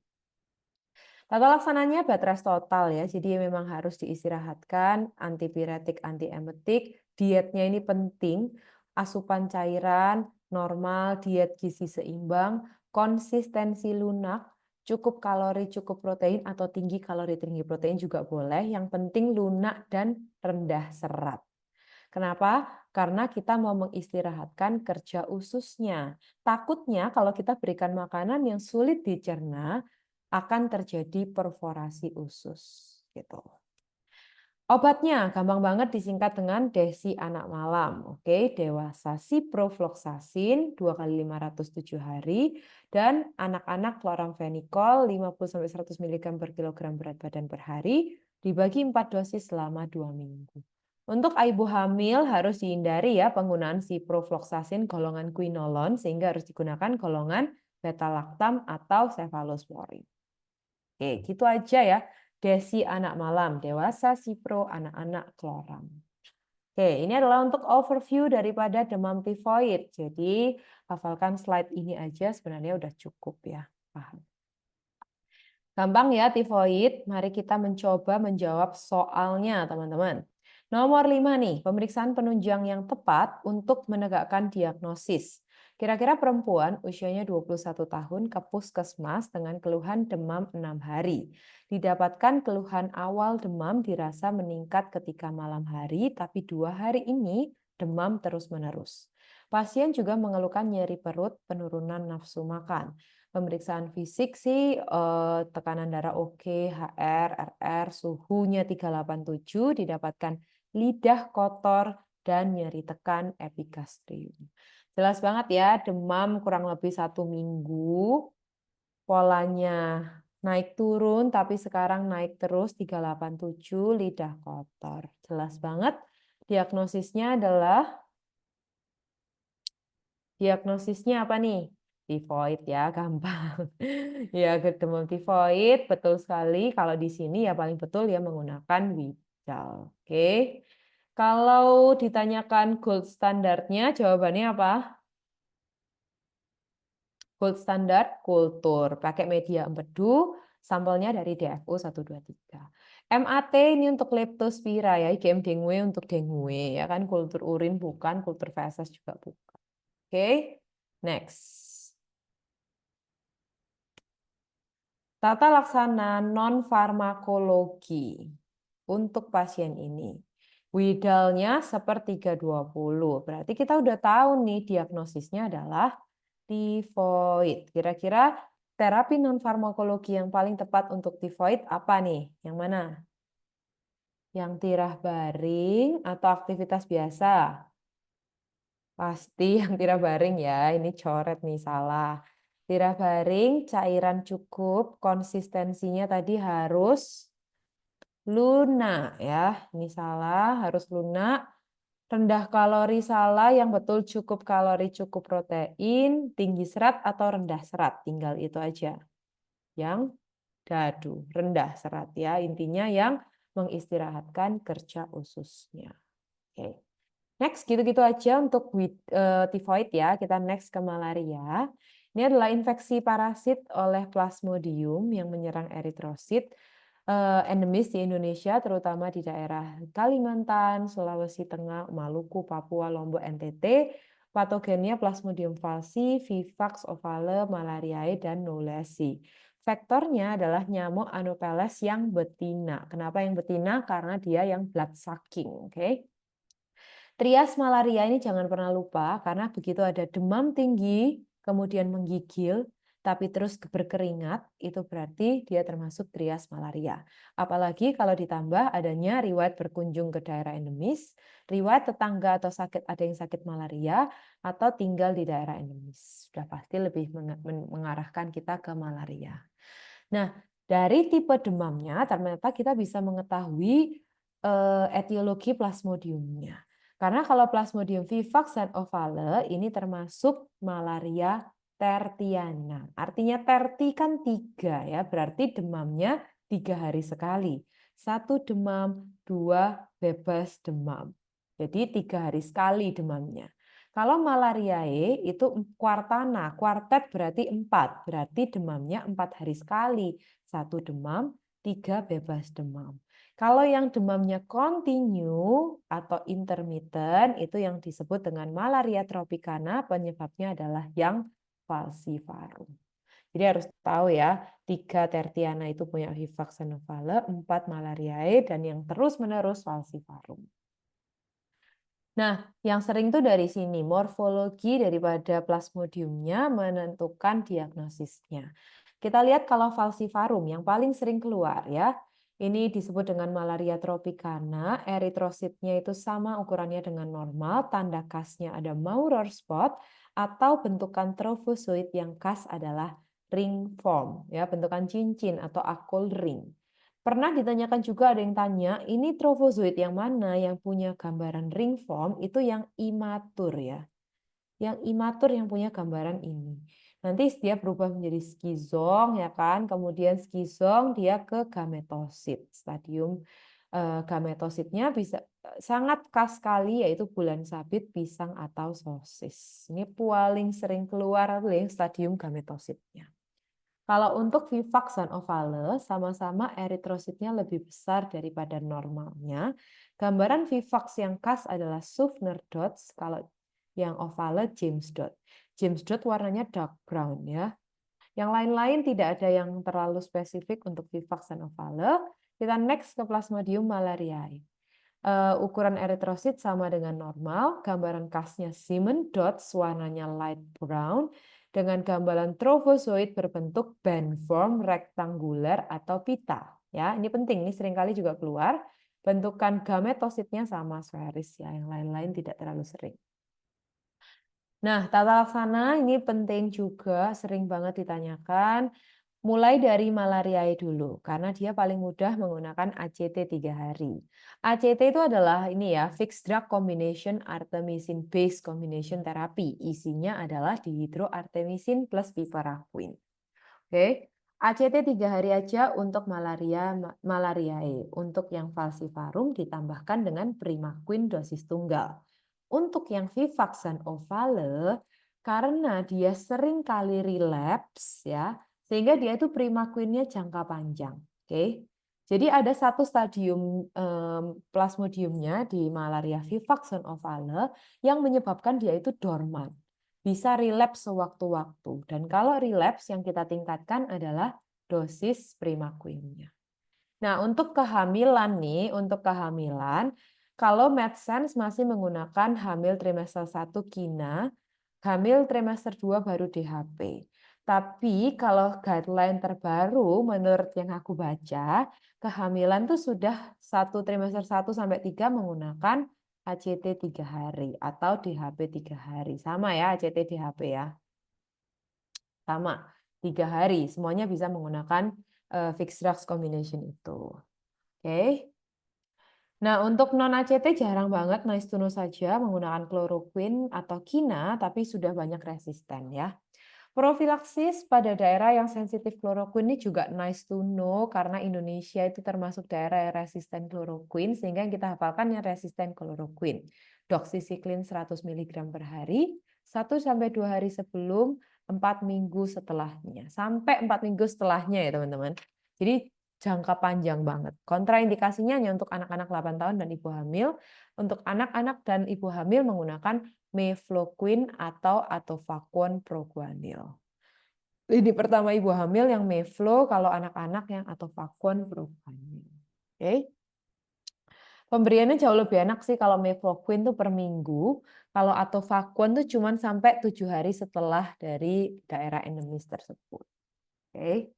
Tata laksananya bed rest total ya, jadi memang harus diistirahatkan, antipiretik, antiemetik, dietnya ini penting, asupan cairan, normal, diet gizi seimbang, konsistensi lunak, cukup kalori, cukup protein, atau tinggi kalori, tinggi protein juga boleh, yang penting lunak dan rendah serat. Kenapa? Karena kita mau mengistirahatkan kerja ususnya. Takutnya kalau kita berikan makanan yang sulit dicerna, akan terjadi perforasi usus. Gitu. Obatnya gampang banget disingkat dengan Desi anak malam. Oke, dewasa ciprofloxacin 2 kali 507 hari dan anak-anak chloramphenicol 50-100 mg per kilogram berat badan per hari dibagi 4 dosis selama 2 minggu. Untuk ibu hamil harus dihindari ya penggunaan ciprofloxacin golongan quinolone sehingga harus digunakan golongan beta-lactam atau cephalosporin. Oke, gitu aja ya. Desi anak malam, dewasa Cipro, anak-anak kloram. Oke, ini adalah untuk overview daripada demam tifoid. Jadi, hafalkan slide ini aja sebenarnya udah cukup ya. Paham. Gampang ya tifoid. Mari kita mencoba menjawab soalnya, teman-teman. Nomor 5 nih, pemeriksaan penunjang yang tepat untuk menegakkan diagnosis. Kira-kira perempuan usianya 21 tahun ke puskesmas dengan keluhan demam 6 hari. Didapatkan keluhan awal demam dirasa meningkat ketika malam hari, tapi 2 hari ini demam terus-menerus. Pasien juga mengeluhkan nyeri perut, penurunan nafsu makan. Pemeriksaan fisik sih tekanan darah oke, HR, RR, suhunya 387, didapatkan lidah kotor, dan nyeri tekan epigastrium. Jelas banget ya, demam kurang lebih 1 minggu, polanya naik turun, tapi sekarang naik terus 387, lidah kotor. Jelas banget, diagnosisnya apa nih? Tifoid ya, gampang. Ya, demam tifoid, betul sekali. Kalau di sini ya paling betul ya menggunakan Widal. Oke. Kalau ditanyakan gold standarnya, jawabannya apa? Gold standard kultur, pakai media empedu, sampelnya dari DFU 1, 2, 3. MAT ini untuk leptospira ya, IgM dengue untuk dengue ya kan, kultur urin bukan, kultur feses juga bukan. Oke, next. Tata laksana non-farmakologi untuk pasien ini. Widalnya 1/320. Berarti kita udah tahu nih diagnosisnya adalah tifoid. Kira-kira terapi non-farmakologi yang paling tepat untuk tifoid apa nih? Yang mana? Yang tirah baring atau aktivitas biasa? Pasti yang tirah baring ya, ini coret nih salah. Tirah baring, cairan cukup, konsistensinya tadi harus lunak ya. Ini salah, harus lunak. Rendah kalori salah, yang betul cukup kalori, cukup protein, tinggi serat atau rendah serat. Tinggal itu aja. Yang dadu, rendah serat ya. Intinya yang mengistirahatkan kerja ususnya. Oke. Next, gitu-gitu aja untuk tifoid ya. Kita next ke malaria. Ini adalah infeksi parasit oleh Plasmodium yang menyerang eritrosit, endemis di Indonesia, terutama di daerah Kalimantan, Sulawesi Tengah, Maluku, Papua, Lombok, NTT. Patogennya Plasmodium falci, Vivax ovale, malariae, dan knowlesi. Vektornya adalah nyamuk Anopheles yang betina. Kenapa yang betina? Karena dia yang blood sucking, oke? Trias malaria ini jangan pernah lupa karena begitu ada demam tinggi, kemudian menggigil, tapi terus berkeringat, itu berarti dia termasuk trias malaria. Apalagi kalau ditambah adanya riwayat berkunjung ke daerah endemis, riwayat tetangga atau ada yang sakit malaria, atau tinggal di daerah endemis. Sudah pasti lebih mengarahkan kita ke malaria. Nah, dari tipe demamnya ternyata kita bisa mengetahui etiologi plasmodiumnya. Karena kalau Plasmodium vivax dan ovale ini termasuk malaria tertiana. Artinya terti kan 3 ya, berarti demamnya 3 hari sekali. 1 demam, 2 bebas demam. Jadi 3 hari sekali demamnya. Kalau malariae itu kuartana, kuartet berarti 4, berarti demamnya 4 hari sekali. 1 demam, 3 bebas demam. Kalau yang demamnya kontinu atau intermittent itu yang disebut dengan malaria tropicana, penyebabnya adalah yang falciparum. Jadi harus tahu ya, 3 tertiana itu punya Vivax ovale, 4 malariae, dan yang terus-menerus falciparum. Nah, yang sering tuh dari sini, morfologi daripada plasmodiumnya menentukan diagnosisnya. Kita lihat kalau falciparum yang paling sering keluar ya. Ini disebut dengan malaria tropicana, eritrositnya itu sama ukurannya dengan normal, tanda khasnya ada Maurer spot, atau bentukan trophozoit yang khas adalah ring form, ya, bentukan cincin atau akul ring. Pernah ditanyakan juga ada yang tanya, ini trofozoit yang mana yang punya gambaran ring form itu yang imatur ya. Yang imatur yang punya gambaran ini. Nanti dia berubah menjadi skizong ya kan, kemudian skizong dia ke gametosit. Stadium gametositnya bisa sangat khas sekali yaitu bulan sabit, pisang atau sosis. Ini paling sering keluar yang stadium gametositnya. Kalau untuk Vivax dan ovale, sama-sama eritrositnya lebih besar daripada normalnya. Gambaran Vivax yang khas adalah Suffner dots, kalau yang ovale James dot. James dot warnanya dark brown ya. Yang lain-lain tidak ada yang terlalu spesifik untuk Vivax dan ovale. Kita next ke Plasmodium malariae. Ukuran eritrosit sama dengan normal, gambaran khasnya Simon dots warnanya light brown, dengan gambaran trofozoit berbentuk bandform rektanguler atau pita. Ya, ini penting, ini seringkali juga keluar. Bentukan gametositnya sama sferis ya, yang lain-lain tidak terlalu sering. Nah, tata laksana ini penting juga, sering banget ditanyakan. Mulai dari malariae dulu, karena dia paling mudah menggunakan ACT 3 hari. ACT itu adalah ini ya, Fixed Drug Combination Artemisinin Based Combination Therapy. Isinya adalah dihidroartemisin plus piperaquine. Oke, ACT 3 hari aja untuk malariae. Untuk yang falciparum ditambahkan dengan primaquine dosis tunggal. Untuk yang Vivax dan ovale, karena dia sering kali relapse ya, sehingga dia itu primaquine-nya jangka panjang. Oke. Jadi ada satu stadium plasmodiumnya di malaria Vivax dan ovale yang menyebabkan dia itu dorman. Bisa relapse sewaktu-waktu. Dan kalau relapse yang kita tingkatkan adalah dosis primaquine-nya. Nah, untuk kehamilan nih, untuk kehamilan, kalau MedSense masih menggunakan hamil trimester 1 KINA, hamil trimester 2 baru DHP. Tapi kalau guideline terbaru menurut yang aku baca, kehamilan tuh sudah 1 trimester 1 sampai 3 menggunakan ACT 3 hari atau DHP 3 hari. Sama ya ACT DHP ya. Sama, 3 hari. Semuanya bisa menggunakan fixed drugs combination itu. Oke. Nah, untuk non-ACT jarang banget nice to know saja menggunakan chloroquine atau KINA, tapi sudah banyak resisten ya. Profilaksis pada daerah yang sensitif kloroquine ini juga nice to know karena Indonesia itu termasuk daerah yang resisten kloroquine sehingga yang kita hafalkan yang resisten kloroquine. Doxycycline 100 mg per hari, 1-2 hari sebelum, 4 minggu setelahnya. Sampai 4 minggu setelahnya ya teman-teman. Jadi jangka panjang banget. Kontraindikasinya hanya untuk anak-anak 8 tahun dan ibu hamil. Untuk anak-anak dan ibu hamil menggunakan mefloquine atau atovaquone proguanil. Ini pertama ibu hamil yang meflo, kalau anak-anak yang atovaquone proguanil. Oke. Pemberiannya jauh lebih enak sih kalau mefloquine tuh per minggu, kalau atovaquone tuh cuma sampai 7 hari setelah dari daerah endemis tersebut. Oke.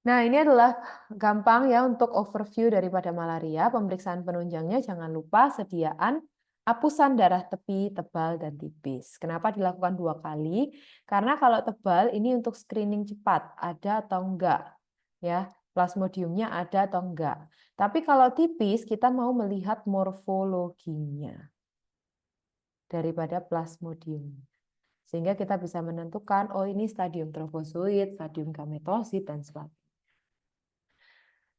Nah, ini adalah gampang ya untuk overview daripada malaria. Pemeriksaan penunjangnya jangan lupa sediaan apusan darah tepi, tebal, dan tipis. Kenapa dilakukan 2 kali? Karena kalau tebal ini untuk screening cepat, ada atau enggak. Ya, plasmodiumnya ada atau enggak. Tapi kalau tipis, kita mau melihat morfologinya daripada plasmodium. Sehingga kita bisa menentukan, oh ini stadium trofozoit, stadium gametosit, dan sebagainya.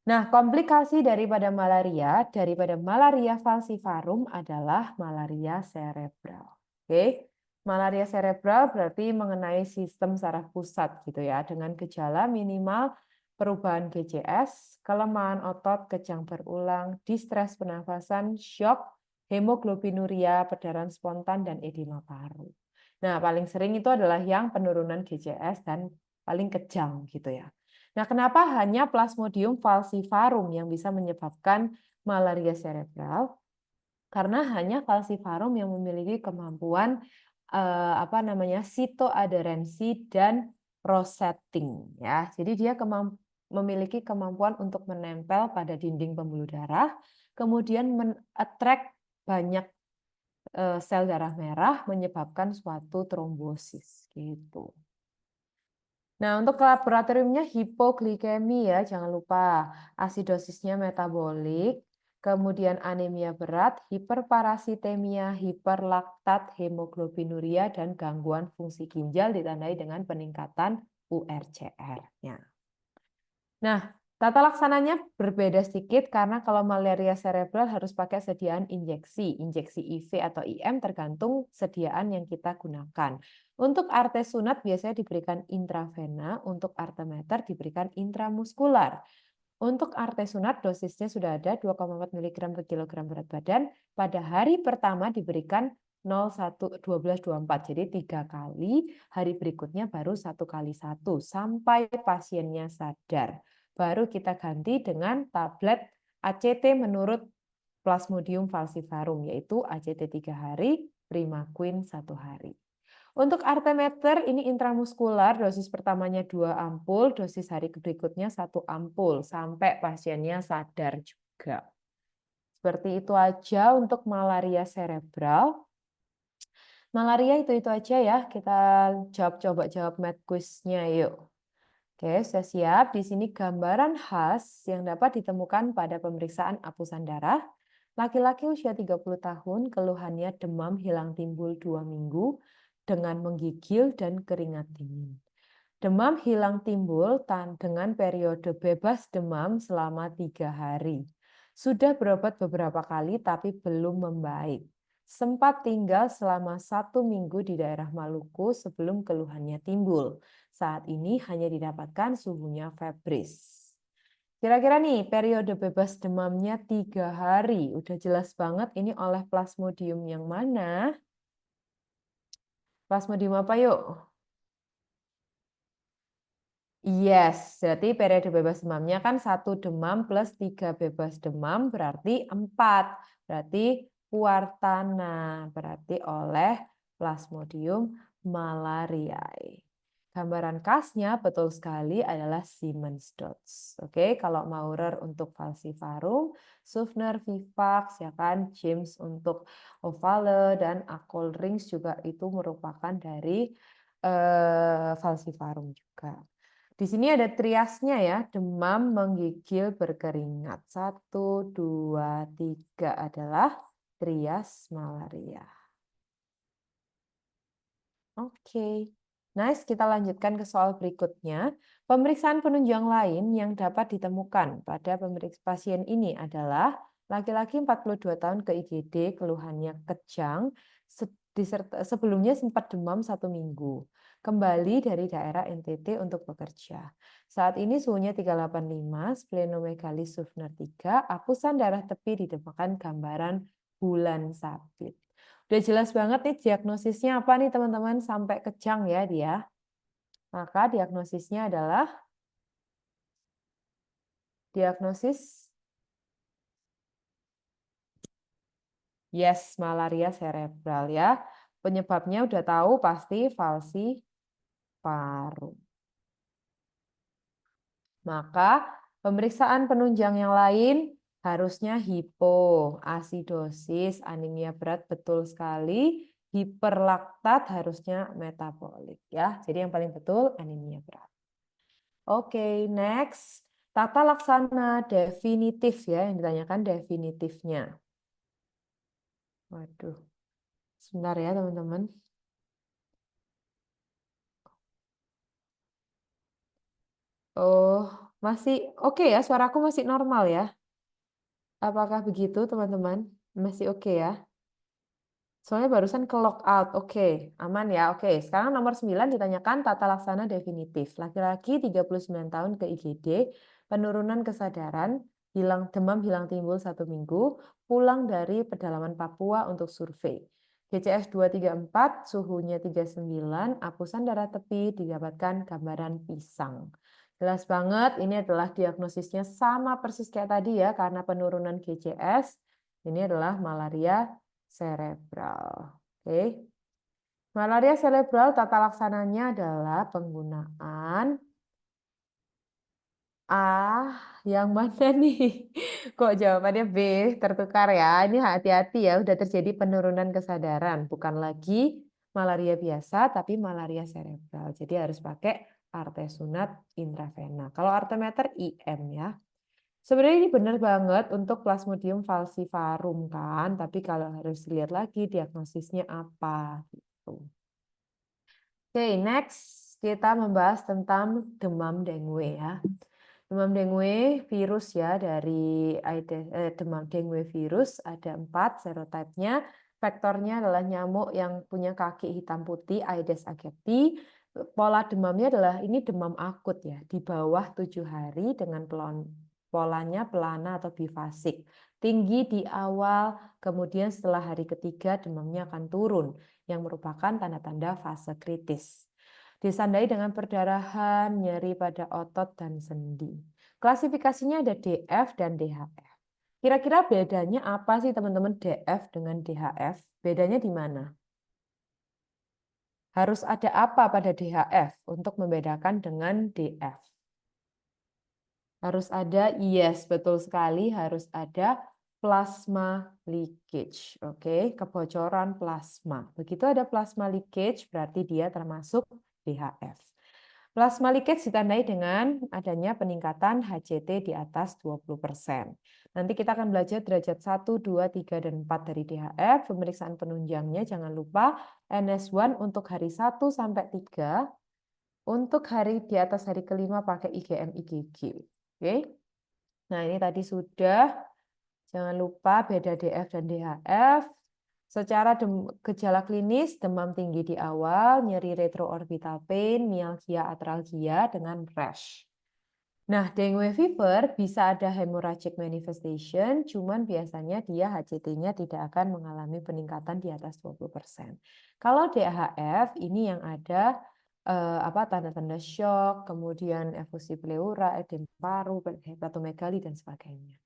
Nah, komplikasi daripada malaria falciparum adalah malaria cerebral. Oke. Malaria cerebral berarti mengenai sistem saraf pusat gitu ya, dengan gejala minimal perubahan GCS, kelemahan otot, kejang berulang, distres pernafasan, shock, hemoglobinuria, perdarahan spontan, dan edema paru. Nah, paling sering itu adalah yang penurunan GCS dan paling kejang gitu ya. Nah, kenapa hanya Plasmodium falciparum yang bisa menyebabkan malaria cerebral? Karena hanya falciparum yang memiliki kemampuan sitoadherensi dan rosetting ya. Jadi dia memiliki kemampuan untuk menempel pada dinding pembuluh darah, kemudian men-attract banyak sel darah merah menyebabkan suatu trombosis gitu. Nah, untuk laboratoriumnya hipoglikemi ya, jangan lupa. Asidosisnya metabolik, kemudian anemia berat, hiperparasitemia, hiperlaktat, hemoglobinuria, dan gangguan fungsi ginjal ditandai dengan peningkatan URCR-nya. Nah, tata laksananya berbeda sedikit karena kalau malaria cerebral harus pakai sediaan injeksi IV atau IM tergantung sediaan yang kita gunakan. Untuk artesunat biasanya diberikan intravena, untuk artemeter diberikan intramuskular. Untuk artesunat dosisnya sudah ada 2,4 mg per kilogram berat badan. Pada hari pertama diberikan 0,1, 12, 24. Jadi 3 kali, hari berikutnya baru 1 kali 1 sampai pasiennya sadar. Baru kita ganti dengan tablet ACT menurut Plasmodium falciparum, yaitu ACT 3 hari, Primaquine 1 hari. Untuk artemeter ini intramuskular, dosis pertamanya 2 ampul, dosis hari berikutnya 1 ampul, sampai pasiennya sadar juga. Seperti itu aja untuk malaria cerebral. Malaria itu aja ya, kita coba jawab math quiz-nya yuk. Oke, sudah siap. Di sini gambaran khas yang dapat ditemukan pada pemeriksaan apusan darah. Laki-laki usia 30 tahun, keluhannya demam hilang timbul 2 minggu dengan menggigil dan keringat dingin. Demam hilang timbul dengan periode bebas demam selama 3 hari. Sudah berobat beberapa kali tapi belum membaik. Sempat tinggal selama 1 minggu di daerah Maluku sebelum keluhannya timbul. Saat ini hanya didapatkan suhunya febris. Kira-kira nih periode bebas demamnya 3 hari. Udah jelas banget ini oleh plasmodium yang mana? Plasmodium apa yuk? Yes, berarti periode bebas demamnya kan 1 demam plus 3 bebas demam berarti 4. Berarti Kuartana, berarti oleh Plasmodium malariae. Gambaran khasnya betul sekali adalah Siemens dots. Oke, kalau Maurer untuk falciparum, Suffner vivax ya kan, James untuk ovale dan Akolrings juga itu merupakan dari falciparum juga. Di sini ada triasnya ya, demam, menggigil, berkeringat. 1, 2, 3 adalah trias malaria. Oke. Nice, kita lanjutkan ke soal berikutnya. Pemeriksaan penunjang lain yang dapat ditemukan pada pasien ini adalah laki-laki 42 tahun ke IGD, keluhannya kejang, sebelumnya sempat demam 1 minggu. Kembali dari daerah NTT untuk bekerja. Saat ini suhunya 385, splenomegaly Suffner 3, apusan darah tepi ditemukan gambaran bulan sabit. Udah jelas banget nih diagnosisnya apa nih teman-teman, sampai kejang ya dia. Maka diagnosisnya adalah diagnosis yes, malaria cerebral ya. Penyebabnya udah tahu pasti falciparum. Maka pemeriksaan penunjang yang lain harusnya hipoasidosis, anemia berat betul sekali, hiperlaktat harusnya metabolik ya. Jadi yang paling betul anemia berat. Oke, next. Tata laksana definitif ya, yang ditanyakan definitifnya. Waduh, sebentar ya teman-teman. Oh, masih oke ya, suaraku masih normal ya. Apakah begitu teman-teman? Masih oke ya? Soalnya barusan ke log out. Oke, aman ya. Oke, sekarang nomor 9 ditanyakan tata laksana definitif. Laki-laki 39 tahun ke IGD, penurunan kesadaran, demam hilang timbul 1 minggu, pulang dari pedalaman Papua untuk survei. GCS 234, suhunya 39, apusan darah tepi, didapatkan gambaran pisang. Jelas banget, ini adalah diagnosisnya sama persis kayak tadi ya, karena penurunan GCS. Ini adalah malaria cerebral. Oke. Malaria cerebral tata laksananya adalah penggunaan yang mana nih? Kok jawabannya B, tertukar ya. Ini hati-hati ya, udah terjadi penurunan kesadaran. Bukan lagi malaria biasa, tapi malaria cerebral. Jadi harus pakai artesunat intravena. Kalau artemeter IM ya. Sebenarnya ini benar banget untuk Plasmodium falciparum kan, tapi kalau harus lihat lagi diagnosisnya apa gitu. Oke, next kita membahas tentang demam dengue ya. Demam dengue virus ya, dari demam dengue virus ada 4 serotipenya. Vektornya adalah nyamuk yang punya kaki hitam putih, Aedes aegypti. Pola demamnya adalah ini demam akut ya, di bawah 7 hari dengan polanya pelana atau bifasik. Tinggi di awal, kemudian setelah hari ketiga demamnya akan turun, yang merupakan tanda-tanda fase kritis. Disandai dengan perdarahan, nyeri pada otot dan sendi. Klasifikasinya ada DF dan DHF. Kira-kira bedanya apa sih teman-teman DF dengan DHF? Bedanya di mana? Harus ada apa pada DHF untuk membedakan dengan DF? Harus ada, yes, betul sekali, harus ada plasma leakage. Oke, kebocoran plasma. Begitu ada plasma leakage, berarti dia termasuk DHF. Plasma leakage ditandai dengan adanya peningkatan HCT di atas 20%. Nanti kita akan belajar derajat 1, 2, 3, dan 4 dari DHF. Pemeriksaan penunjangnya jangan lupa NS1 untuk hari 1 sampai 3. Untuk hari di atas hari kelima pakai IgM IgG. Oke. Nah, ini tadi sudah. Jangan lupa beda DF dan DHF. Secara gejala klinis, demam tinggi di awal, nyeri retroorbital pain, mialgia atralgia dengan rash. Nah, dengue fever bisa ada hemorrhagic manifestation, cuman biasanya dia HCT-nya tidak akan mengalami peningkatan di atas 20%. Kalau DHF ini yang ada tanda-tanda shock, kemudian efusi pleura, edem paru, hepatomegali dan sebagainya.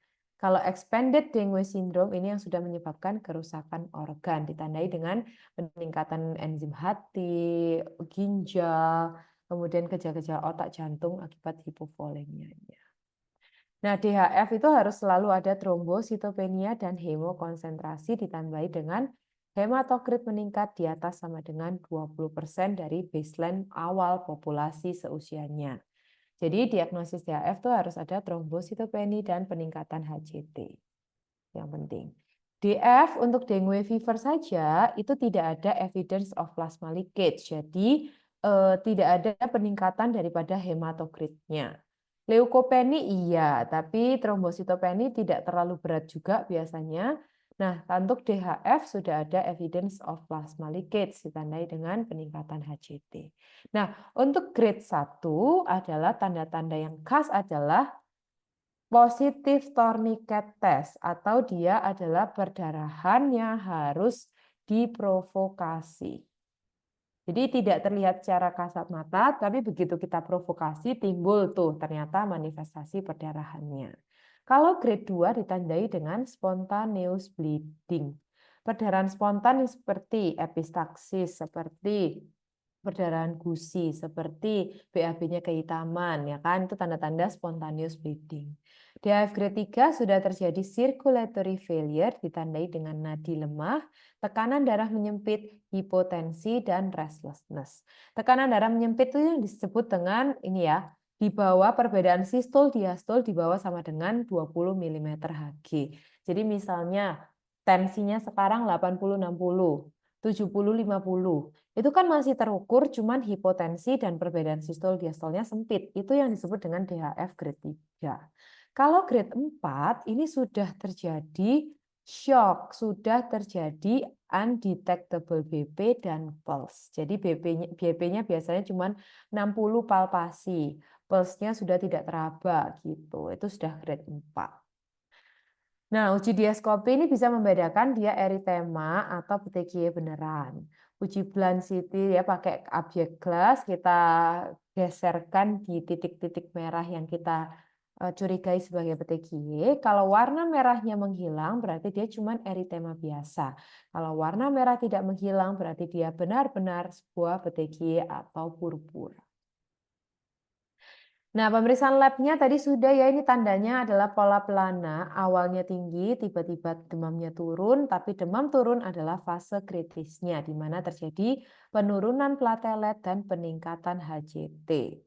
Kalau expanded dengue syndrome ini yang sudah menyebabkan kerusakan organ, ditandai dengan peningkatan enzim hati, ginjal, kemudian gejala-gejala otak jantung akibat hipovolemianya. Nah, DHF itu harus selalu ada trombositopenia dan hemokonsentrasi ditambahi dengan hematokrit meningkat di atas sama dengan 20% dari baseline awal populasi seusianya. Jadi diagnosis DHF itu harus ada trombositopeni dan peningkatan HCT. Yang penting. DF untuk dengue fever saja itu tidak ada evidence of plasma leakage. Jadi tidak ada peningkatan daripada hematokritnya. Leukopeni iya, tapi trombositopeni tidak terlalu berat juga biasanya. Nah, untuk DHF sudah ada evidence of plasma leakage ditandai dengan peningkatan HCT. Nah, untuk grade 1 adalah tanda-tanda yang khas adalah positif tourniquet test atau dia adalah perdarahan yang harus diprovokasi. Jadi tidak terlihat secara kasat mata, tapi begitu kita provokasi timbul tuh ternyata manifestasi perdarahannya. Kalau grade 2 ditandai dengan spontaneous bleeding. Perdarahan spontan seperti epistaksis, seperti perdarahan gusi, seperti BAB-nya kehitaman, ya kan? Itu tanda-tanda spontaneous bleeding. DHF grade 3 sudah terjadi circulatory failure ditandai dengan nadi lemah, tekanan darah menyempit, hipotensi, dan restlessness. Tekanan darah menyempit itu yang disebut dengan ini ya, di bawah perbedaan sistol diastol di bawah sama dengan 20 mm Hg. Jadi misalnya tensinya sekarang 80-60, 70-50. Itu kan masih terukur, cuman hipotensi dan perbedaan sistol diastolnya sempit. Itu yang disebut dengan DHF grade 3. Kalau grade 4 ini sudah terjadi shock, sudah terjadi undetectable BP dan pulse. Jadi BP-nya biasanya cuma 60 palpasi. Pulse-nya sudah tidak teraba gitu. Itu sudah grade 4. Nah, uji diaskopi ini bisa membedakan dia eritema atau petekiae beneran. Uji blind CT ya pakai objek glass, kita geserkan di titik-titik merah yang kita curigai sebagai petekiae. Kalau warna merahnya menghilang berarti dia cuma eritema biasa. Kalau warna merah tidak menghilang berarti dia benar-benar sebuah petekiae atau purpura. Nah, pemeriksaan labnya tadi sudah ya, ini tandanya adalah pola pelana, awalnya tinggi, tiba-tiba demamnya turun, tapi demam turun adalah fase kritisnya, di mana terjadi penurunan platelet dan peningkatan HCT.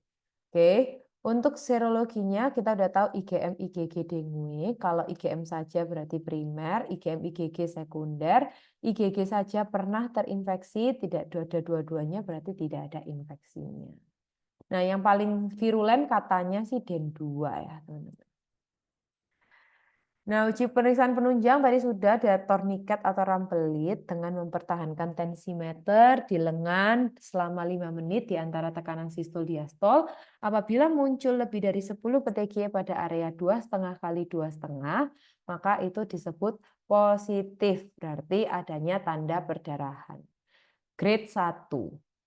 Oke, untuk serologinya kita udah tahu IgM, IgG dengue. Kalau IgM saja berarti primer, IgM, IgG sekunder. IgG saja pernah terinfeksi, tidak ada dua-duanya berarti tidak ada infeksinya. Nah, yang paling virulen katanya sih DEN2 ya, teman-teman. Nah, uji pemeriksaan penunjang tadi sudah ada tourniquet atau rampelit dengan mempertahankan tensimeter di lengan selama 5 menit di antara tekanan sistol diastol. Apabila muncul lebih dari 10 petekiae pada area 2,5 kali 2,5, maka itu disebut positif, berarti adanya tanda perdarahan. Grade 1.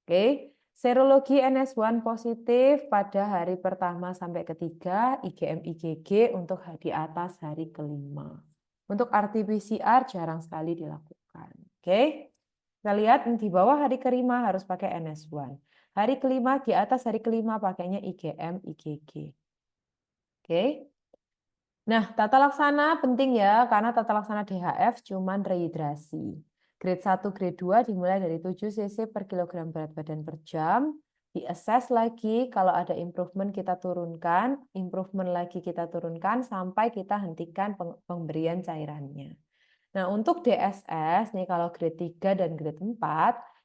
Oke. Serologi NS1 positif pada hari pertama sampai ketiga, IgM IgG untuk di atas hari kelima. Untuk RT-PCR jarang sekali dilakukan. Oke. Kita lihat di bawah hari kelima harus pakai NS1. Hari kelima di atas hari kelima pakainya IgM IgG. Oke. Nah, tata laksana penting ya, karena tata laksana DHF cuman rehidrasi. Grade 1, grade 2 dimulai dari 7 cc per kilogram berat badan per jam. Di-assess lagi, kalau ada improvement kita turunkan, improvement lagi kita turunkan, sampai kita hentikan pemberian cairannya. Nah, untuk DSS, nih kalau grade 3 dan grade 4,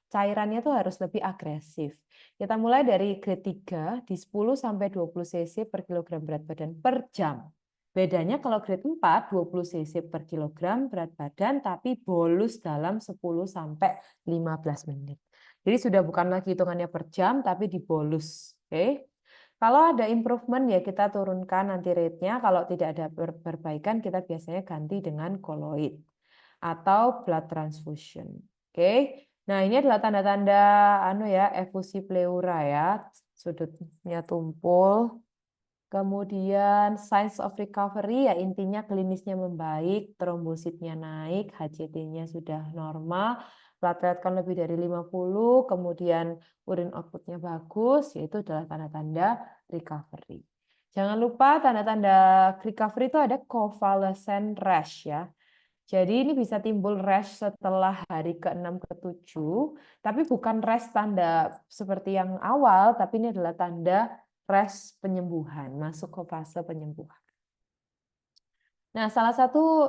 cairannya tuh harus lebih agresif. Kita mulai dari grade 3 di 10-20 cc per kilogram berat badan per jam. Bedanya kalau grade 4, 20 cc per kilogram berat badan, tapi bolus dalam 10-15 menit. Jadi sudah bukan lagi hitungannya per jam, tapi dibolus. Oke. Kalau ada improvement ya kita turunkan nanti rate-nya. Kalau tidak ada perbaikan, kita biasanya ganti dengan koloid atau blood transfusion. Oke. Nah, ini adalah tanda-tanda efusi pleura ya. Sudutnya tumpul. Kemudian signs of recovery ya intinya klinisnya membaik, trombositnya naik, HCT-nya sudah normal, platelet kan lebih dari 50, kemudian urin output-nya bagus, yaitu adalah tanda-tanda recovery. Jangan lupa tanda-tanda recovery itu ada convalescent rash ya. Jadi ini bisa timbul rash setelah hari ke-6 ke-7, tapi bukan rash tanda seperti yang awal, tapi ini adalah tanda rash penyembuhan, masuk ke fase penyembuhan. Nah, salah satu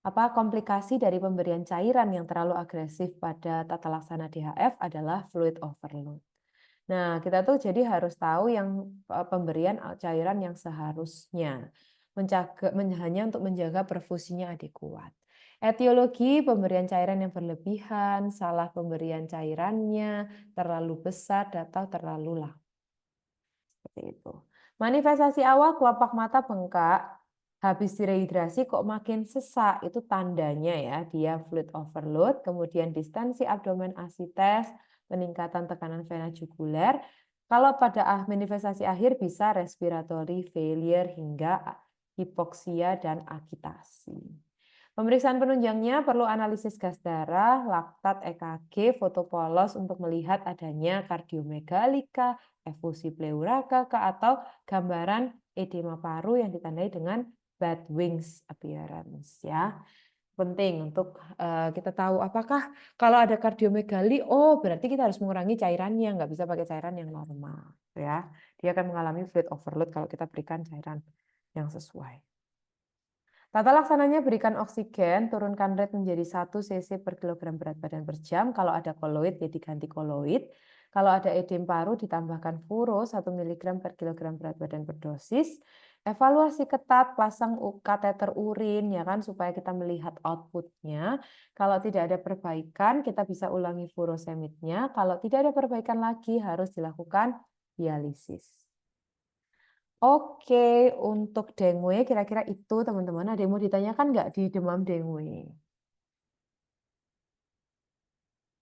Apa komplikasi dari pemberian cairan yang terlalu agresif pada tata laksana DHF adalah fluid overload. Nah, kita tuh jadi harus tahu yang pemberian cairan yang seharusnya hanya untuk menjaga perfusinya adekuat. Etiologi pemberian cairan yang berlebihan, salah pemberian cairannya, terlalu besar atau terlalu lama. Seperti itu. Manifestasi awal kelopak mata bengkak, habis dehidrasi kok makin sesak, itu tandanya ya, dia fluid overload, kemudian distensi abdomen asites, peningkatan tekanan vena juguler. Kalau pada manifestasi akhir bisa respiratory failure hingga hipoksia dan agitasi. Pemeriksaan penunjangnya perlu analisis gas darah, laktat EKG, foto polos untuk melihat adanya kardiomegalika, efusi pleuraka, atau gambaran edema paru yang ditandai dengan bad wings appearance ya. Penting untuk kita tahu apakah kalau ada kardiomegali, oh berarti kita harus mengurangi cairannya, nggak bisa pakai cairan yang normal ya. Dia akan mengalami fluid overload kalau kita berikan cairan yang sesuai. Tata laksananya berikan oksigen, turunkan rate menjadi 1 cc per kilogram berat badan per jam. Kalau ada koloid, ya diganti koloid. Kalau ada edem paru, ditambahkan furo 1 mg per kilogram berat badan per dosis. Evaluasi ketat, pasang kateter urin, ya kan, supaya kita melihat outputnya. Kalau tidak ada perbaikan, kita bisa ulangi furosemitnya. Kalau tidak ada perbaikan lagi, harus dilakukan dialisis. Oke, untuk dengue kira-kira itu teman-teman. Ada yang mau ditanyakan nggak di demam dengue?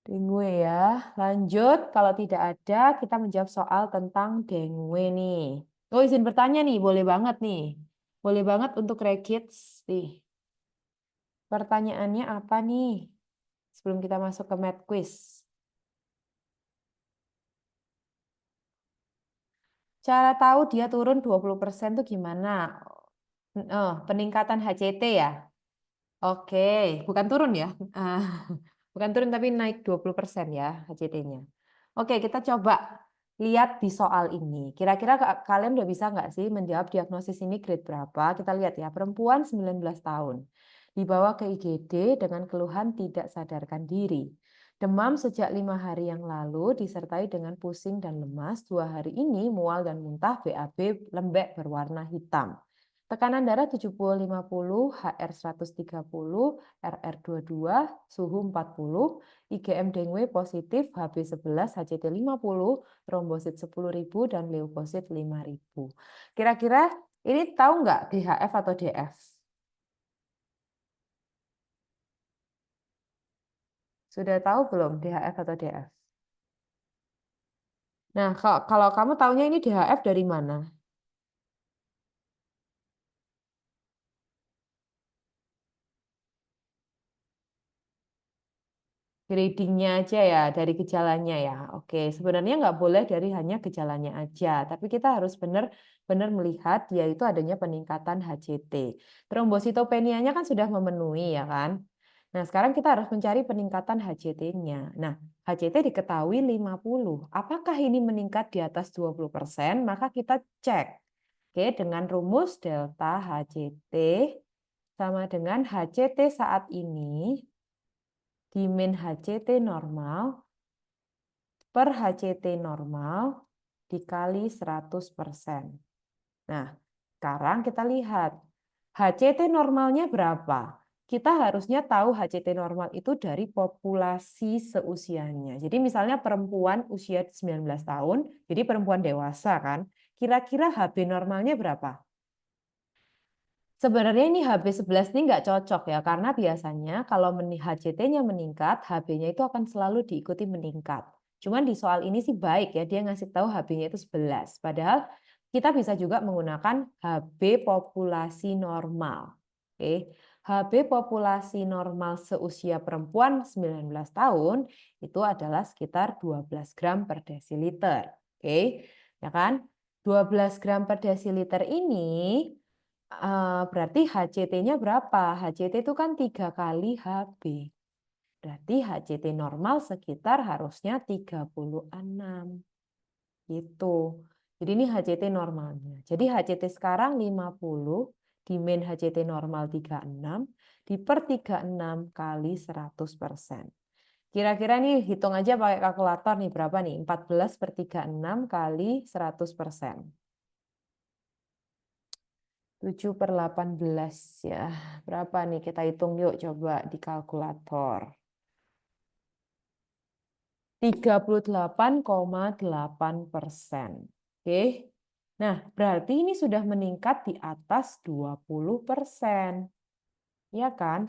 Dengue ya. Lanjut, kalau tidak ada kita menjawab soal tentang dengue nih. Oh, izin bertanya nih, boleh banget nih. Boleh banget untuk Rekids nih. Pertanyaannya apa nih? Sebelum kita masuk ke Math Quiz. Cara tahu dia turun 20% tuh gimana? Peningkatan HCT ya? Oke, bukan turun ya. Bukan turun tapi naik 20% ya HCT-nya. Oke, kita coba lihat di soal ini. Kira-kira kalian udah bisa nggak sih menjawab diagnosis ini grade berapa? Kita lihat ya, perempuan 19 tahun. Dibawa ke IGD dengan keluhan tidak sadarkan diri. Demam sejak 5 hari yang lalu disertai dengan pusing dan lemas. 2 hari ini mual dan muntah, BAB lembek berwarna hitam. Tekanan darah 70-50, HR 130, RR 22, suhu 40, IgM dengue positif, HB 11, HCT 50, trombosit 10.000, dan leukosit 5.000. Kira-kira ini tahu nggak DHF atau DF? Sudah tahu belum DHF atau DF? Nah, kalau kamu taunya ini DHF dari mana? Gradingnya aja ya, dari gejalanya ya. Oke, sebenarnya nggak boleh dari hanya gejalanya aja, tapi kita harus benar-benar melihat yaitu adanya peningkatan HCT. Trombositopenianya kan sudah memenuhi ya kan. Nah, sekarang kita harus mencari peningkatan HCT-nya. Nah, HCT diketahui 50. Apakah ini meningkat di atas 20%? Maka kita cek. Oke, dengan rumus delta HCT sama dengan HCT saat ini di min HCT normal per HCT normal dikali 100%. Nah, sekarang kita lihat HCT normalnya berapa? Kita harusnya tahu HCT normal itu dari populasi seusianya. Jadi misalnya perempuan usia 19 tahun, jadi perempuan dewasa kan, kira-kira HB normalnya berapa? Sebenarnya ini HB11 ini nggak cocok ya, karena biasanya kalau HCT-nya meningkat, HB-nya itu akan selalu diikuti meningkat. Cuman di soal ini sih baik ya, dia ngasih tahu HB-nya itu 11. Padahal kita bisa juga menggunakan HB populasi normal. Oke. HB populasi normal seusia perempuan 19 tahun itu adalah sekitar 12 gram per desiliter. Oke, ya kan? 12 gram per desiliter ini berarti HCT-nya berapa? HCT itu kan 3 kali HB. Berarti HCT normal sekitar harusnya 36. Gitu. Jadi ini HCT normalnya. Jadi HCT sekarang 50 Dimen HCT normal 36 per 36 kali 100%. Kira-kira nih hitung aja pakai kalkulator nih berapa nih? 14 per 36 kali 100%. 7 per 18 ya. Berapa nih kita hitung yuk coba di kalkulator. 38,8%. Oke. Nah, berarti ini sudah meningkat di atas 20%. Ya kan?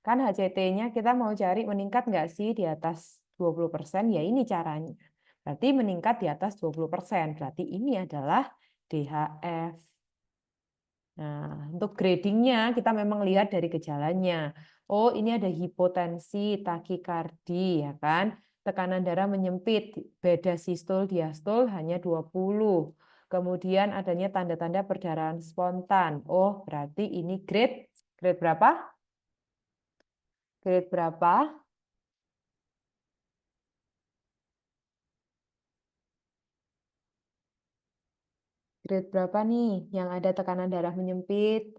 Kan HCT-nya kita mau cari meningkat nggak sih di atas 20%? Ya ini caranya. Berarti meningkat di atas 20%. Berarti ini adalah DHF. Nah, untuk gradingnya kita memang lihat dari gejalanya. Oh, ini ada hipotensi, takikardi, ya kan? Tekanan darah menyempit, beda sistol diastol hanya 20. Kemudian adanya tanda-tanda perdarahan spontan. Oh, berarti ini grade berapa? Grade berapa? Grade berapa nih yang ada tekanan darah menyempit,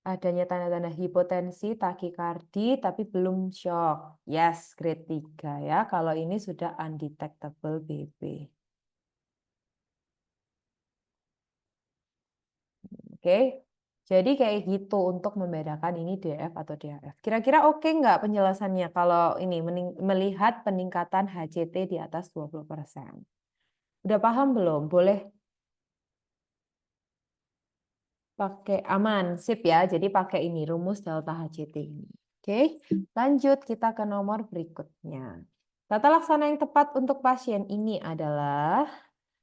adanya tanda-tanda hipotensi, takikardi, tapi belum shock. Yes, grade 3 ya. Kalau ini sudah undetectable BB. Oke, jadi kayak gitu untuk membedakan ini DF atau DHF. Kira-kira oke nggak penjelasannya kalau ini melihat peningkatan HCT di atas 20%? Udah paham belum? Boleh pakai aman, sip ya. Jadi pakai ini rumus delta HCT ini. Oke, lanjut kita ke nomor berikutnya. Tata laksana yang tepat untuk pasien ini adalah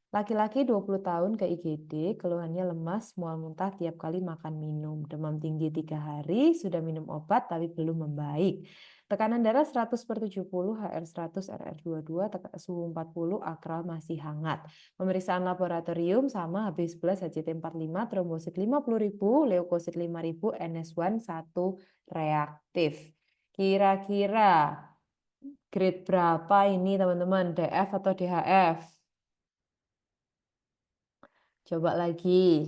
laki-laki 20 tahun ke IGD, keluhannya lemas, mual muntah tiap kali makan minum, demam tinggi 3 hari, sudah minum obat tapi belum membaik. Tekanan darah 100 per 70, HR 100, RR 22, suhu 40, akral masih hangat. Pemeriksaan laboratorium sama HB11, HCT 45, trombosit 50.000, leukosit 5.000, NS1 1 reaktif. Kira-kira grade berapa ini teman-teman? DF atau DHF? Coba lagi.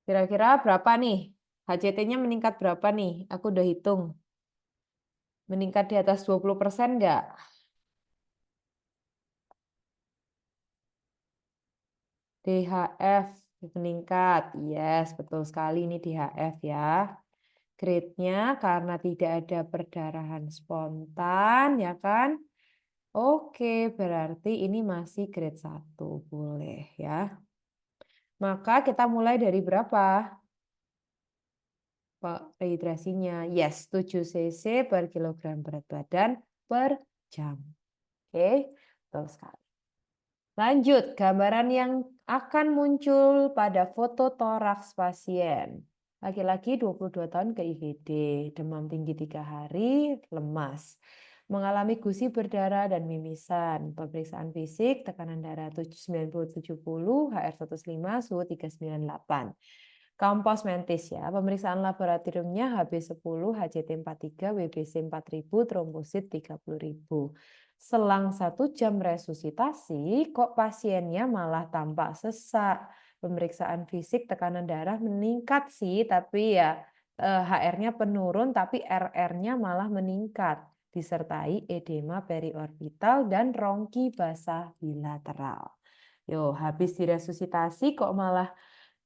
Kira-kira berapa nih? HCT-nya meningkat berapa nih? Aku udah hitung. Meningkat di atas 20% nggak? DHF meningkat. Yes, betul sekali ini DHF ya. Grade-nya karena tidak ada perdarahan spontan, ya kan? Oke, berarti ini masih grade 1. Boleh ya. Maka kita mulai dari berapa? Rehidrasinya, yes, 7 cc per kilogram berat badan per jam. Oke, betul sekali. Lanjut, gambaran yang akan muncul pada foto toraks pasien. Laki-laki 22 tahun ke IGD, demam tinggi 3 hari, lemas. Mengalami gusi berdarah dan mimisan. Pemeriksaan fisik, tekanan darah 90-70, HR 105, suhu 398. Kampos mentis ya. Pemeriksaan laboratoriumnya HB10, HCT 43, WBC 4000, trombosit 30.000. Selang 1 jam resusitasi, kok pasiennya malah tampak sesak. Pemeriksaan fisik tekanan darah meningkat sih, tapi ya HR-nya penurun, tapi RR-nya malah meningkat. Disertai edema periorbital dan rongki basah bilateral. Yo, habis diresusitasi kok malah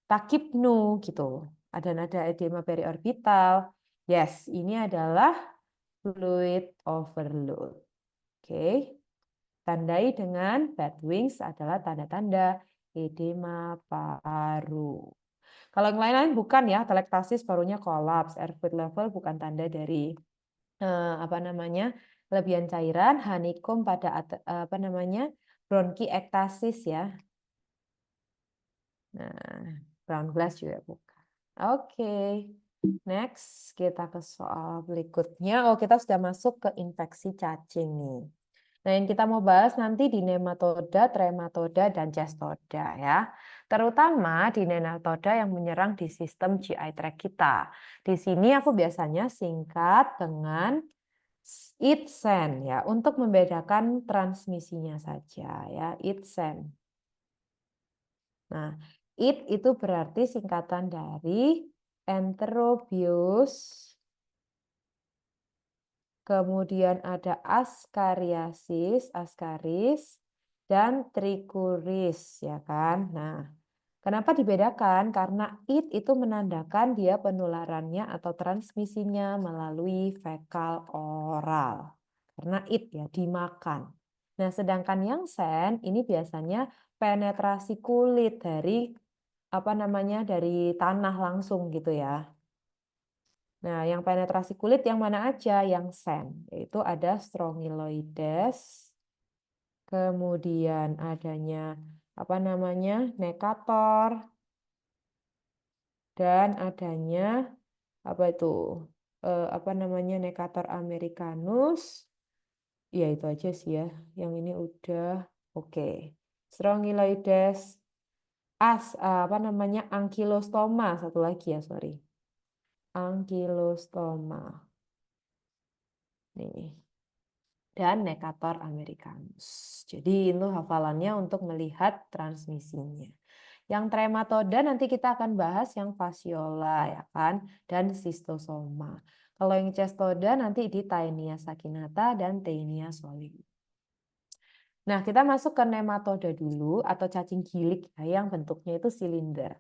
takipnu gitu. Ada nada edema periorbital. Yes, ini adalah fluid overload. Oke. Tandai dengan bad wings adalah tanda-tanda edema paru. Kalau yang lain-lain bukan ya, telektasis parunya kolaps, air fluid level bukan tanda dari apa namanya? Kelebihan cairan, honeycomb pada apa namanya? Bronkiektasis ya. Nah, brown glass juga bukan. Oke. Next, kita ke soal berikutnya. Oh, kita sudah masuk ke infeksi cacing nih. Nah, yang kita mau bahas nanti di nematoda, trematoda, dan cestoda ya. Terutama di nematoda yang menyerang di sistem GI tract kita. Di sini aku biasanya singkat dengan Itsem ya, untuk membedakan transmisinya saja ya, itsem. Nah, itu berarti singkatan dari enterobius, kemudian ada askaris, dan trikuris ya kan. Nah, kenapa dibedakan? Karena itu menandakan dia penularannya atau transmisinya melalui fekal oral. Karena ya dimakan. Nah, sedangkan yang sen ini biasanya penetrasi kulit dari dari tanah langsung gitu ya. Nah, yang penetrasi kulit yang mana aja? Yang sen, yaitu ada Strongyloides, kemudian adanya Necator, dan adanya Necator americanus. Ya itu aja sih ya. Yang ini udah oke. Strongyloides, ankylostoma satu lagi ya, sorry. Ankylostoma. Nih. Dan Necator americanus. Jadi itu hafalannya untuk melihat transmisinya. Yang trematoda nanti kita akan bahas yang fasciola ya kan, dan cystosoma. Kalau yang cestoda nanti di Taenia sakinata dan Taenia soli. Nah, kita masuk ke nematoda dulu atau cacing gilik ya, yang bentuknya itu silinder.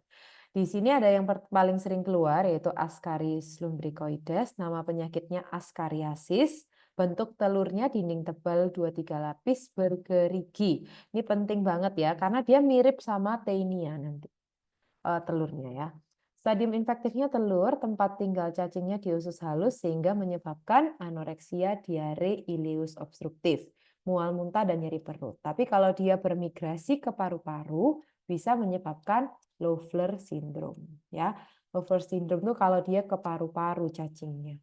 Di sini ada yang paling sering keluar yaitu Ascaris lumbricoides, nama penyakitnya Ascariasis. Bentuk telurnya dinding tebal 2-3 lapis bergerigi. Ini penting banget ya karena dia mirip sama Taenia nanti telurnya ya. Stadium infektifnya telur, tempat tinggal cacingnya di usus halus sehingga menyebabkan anoreksia, diare, ileus obstruktif, mual muntah dan nyeri perut. Tapi kalau dia bermigrasi ke paru-paru bisa menyebabkan Loeffler syndrome ya. Loeffler syndrome itu kalau dia ke paru-paru cacingnya.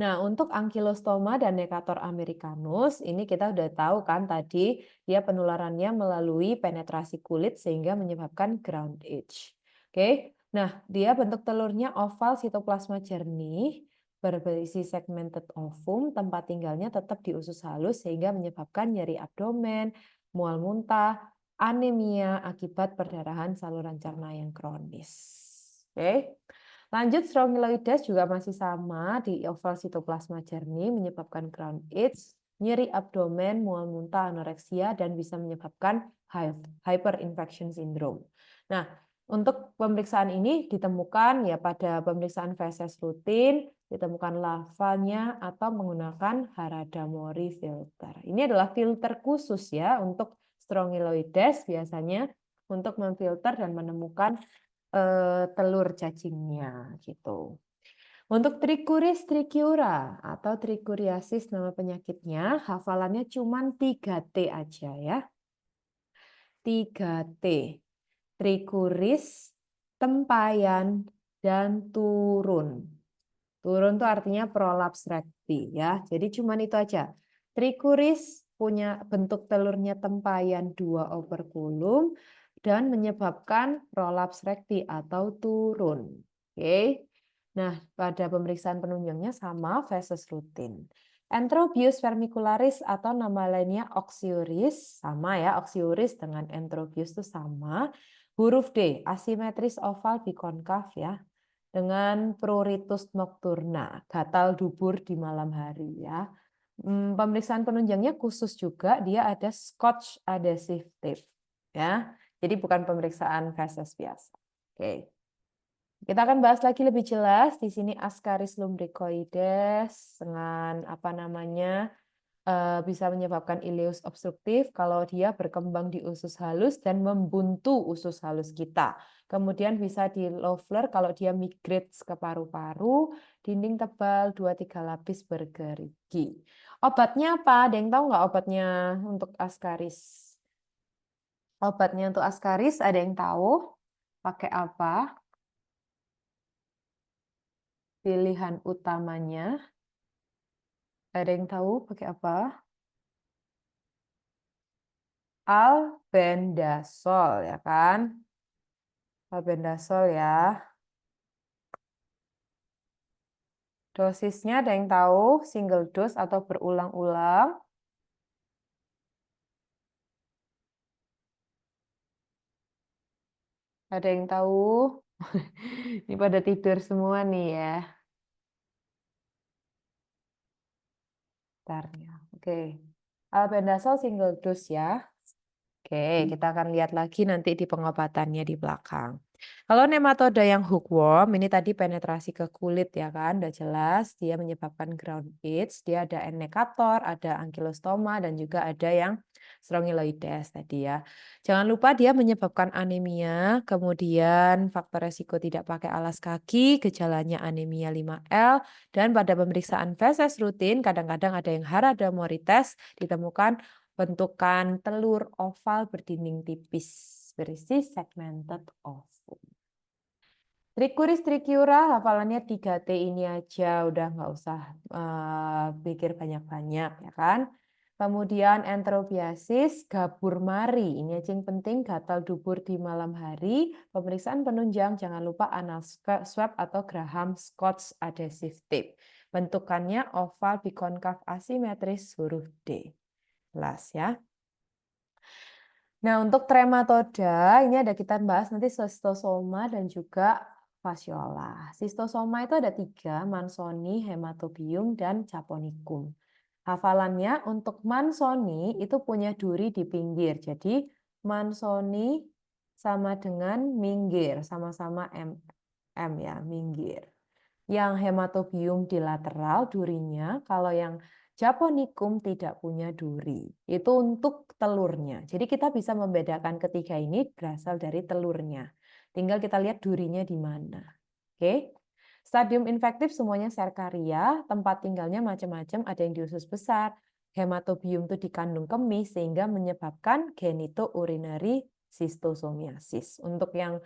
Nah, untuk ankylostoma dan Necator americanus, ini kita udah tahu kan tadi dia penularannya melalui penetrasi kulit sehingga menyebabkan ground edge. Oke, nah dia bentuk telurnya oval sitoplasma jernih, berisi segmented ovum, tempat tinggalnya tetap di usus halus sehingga menyebabkan nyeri abdomen, mual muntah, anemia akibat perdarahan saluran cerna yang kronis. Oke. Lanjut, Strongyloides juga masih sama di oval sitoplasma jernih menyebabkan ground edge, nyeri abdomen, mual muntah, anoreksia, dan bisa menyebabkan hyperinfection syndrome. Nah, untuk pemeriksaan ini ditemukan ya pada pemeriksaan feses rutin, ditemukan lavanya atau menggunakan Harada-Mori filter. Ini adalah filter khusus ya untuk Strongyloides biasanya untuk memfilter dan menemukan telur cacingnya gitu. Untuk Trichuris trichiura atau trichuriasis nama penyakitnya, hafalannya cuma 3T aja ya. 3T. Trichuris, tempayan, dan turun. Turun itu artinya prolaps rekti ya. Jadi cuma itu aja. Trichuris punya bentuk telurnya tempayan 2 operculum dan menyebabkan prolaps rekti atau turun. Oke. Nah, pada pemeriksaan penunjangnya sama feses rutin. Enterobius vermicularis atau nama lainnya oxyuris, sama ya, oxyuris dengan enterobius itu sama. Huruf D, asimetris oval bikonkav ya, dengan pruritus nocturna, gatal dubur di malam hari ya. Pemeriksaan penunjangnya khusus juga, dia ada Scotch adhesive tape ya. Jadi bukan pemeriksaan feses biasa. Oke. Kita akan bahas lagi lebih jelas di sini Ascaris lumbricoides dengan bisa menyebabkan ileus obstruktif kalau dia berkembang di usus halus dan membuntu usus halus kita. Kemudian bisa di Loeffler kalau dia migrates ke paru-paru, dinding tebal 2-3 lapis bergerigi. Obatnya apa? Ada yang tahu nggak obatnya untuk Ascaris? Obatnya untuk Ascaris ada yang tahu? Pakai apa? Pilihan utamanya. Ada yang tahu pakai apa? Albendazol ya kan? Albendazol ya. Dosisnya ada yang tahu, single dose atau berulang-ulang? Ada yang tahu? Ini pada tidur semua nih ya. Bentar ya. Oke. Albendazole single dose ya. Oke, kita akan lihat lagi nanti di pengobatannya di belakang. Kalau nematoda yang hookworm, ini tadi penetrasi ke kulit ya kan, udah jelas dia menyebabkan ground itch, dia ada ennecator, ada ankylostoma, dan juga ada yang strongyloides tadi ya. Jangan lupa dia menyebabkan anemia, kemudian faktor resiko tidak pakai alas kaki, gejalanya anemia 5L, dan pada pemeriksaan feses rutin, kadang-kadang ada yang haradomorites ditemukan bentukan telur oval berdinding tipis, berisi segmented ovum. Trichuris trichiura, hafalannya 3T ini aja, udah nggak usah pikir banyak-banyak ya kan. Kemudian enterobiasis, gabur mari, ini aja yang penting, gatal dubur di malam hari. Pemeriksaan penunjang, jangan lupa anal swab atau Graham Scotch adhesive tape. Bentukannya oval bikonkav asimetris huruf D. Jelas ya. Nah, untuk trematoda ini ada kita bahas nanti schistosoma dan juga fasciola. Schistosoma itu ada 3, Mansoni, Hematobium, dan Japonicum. Hafalannya untuk Mansoni itu punya duri di pinggir. Jadi Mansoni sama dengan minggir, sama-sama M ya, minggir. Yang hematobium di lateral durinya, kalau yang Japonicum tidak punya duri. Itu untuk telurnya. Jadi kita bisa membedakan ketiga ini berasal dari telurnya. Tinggal kita lihat durinya di mana. Oke. Stadium infektif semuanya serkaria, tempat tinggalnya macam-macam, ada yang di usus besar. Hematobium itu dikandung kemih sehingga menyebabkan genitourinary cystosomiasis. Untuk yang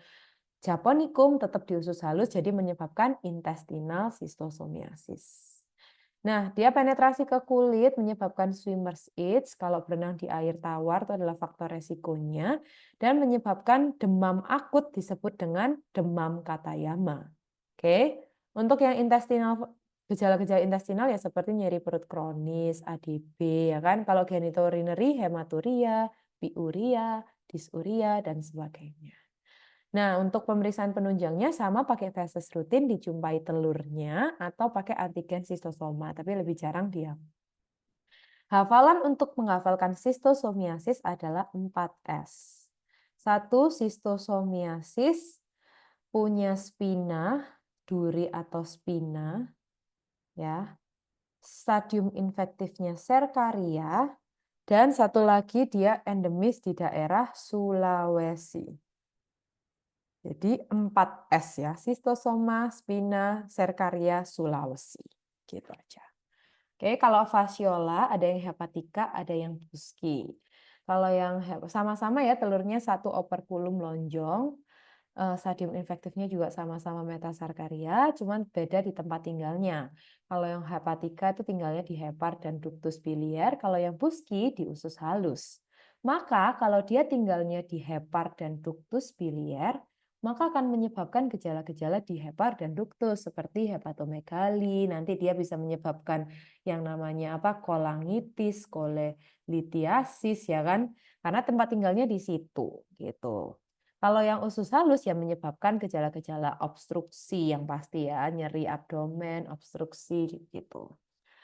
Japonicum tetap di usus halus, jadi menyebabkan intestinal cystosomiasis. Nah, dia penetrasi ke kulit menyebabkan swimmer's itch, kalau berenang di air tawar itu adalah faktor resikonya, dan menyebabkan demam akut disebut dengan demam Katayama. Oke, untuk yang intestinal, gejala-gejala intestinal ya seperti nyeri perut kronis, ADB, ya kan? Kalau genitourinary, hematuria, biuria, disuria, dan sebagainya. Nah, untuk pemeriksaan penunjangnya sama pakai feses rutin dijumpai telurnya atau pakai antigen sistosoma, tapi lebih jarang dia. Hafalan untuk menghafalkan sistosomiasis adalah 4S. 1. Sistosomiasis punya spina, duri atau spina, ya. Stadium infektifnya serkaria, dan satu lagi dia endemis di daerah Sulawesi. Jadi 4S ya, Schistosoma, Spina, Serkaria, Sulawesi. Gitu aja. Oke, kalau fasciola ada yang hepatika, ada yang buski. Kalau yang sama-sama ya telurnya satu operculum lonjong, stadium infektifnya juga sama-sama metasarkaria, cuman beda di tempat tinggalnya. Kalau yang hepatika itu tinggalnya di hepar dan ductus biliar, kalau yang buski di usus halus. Maka kalau dia tinggalnya di hepar dan ductus biliar, maka akan menyebabkan gejala-gejala di hepar dan duktus seperti hepatomegali. Nanti dia bisa menyebabkan yang namanya apa? Kolangitis, kolelitiasis ya kan? Karena tempat tinggalnya di situ gitu. Kalau yang usus halus ya menyebabkan gejala-gejala obstruksi yang pasti ya, nyeri abdomen, obstruksi gitu.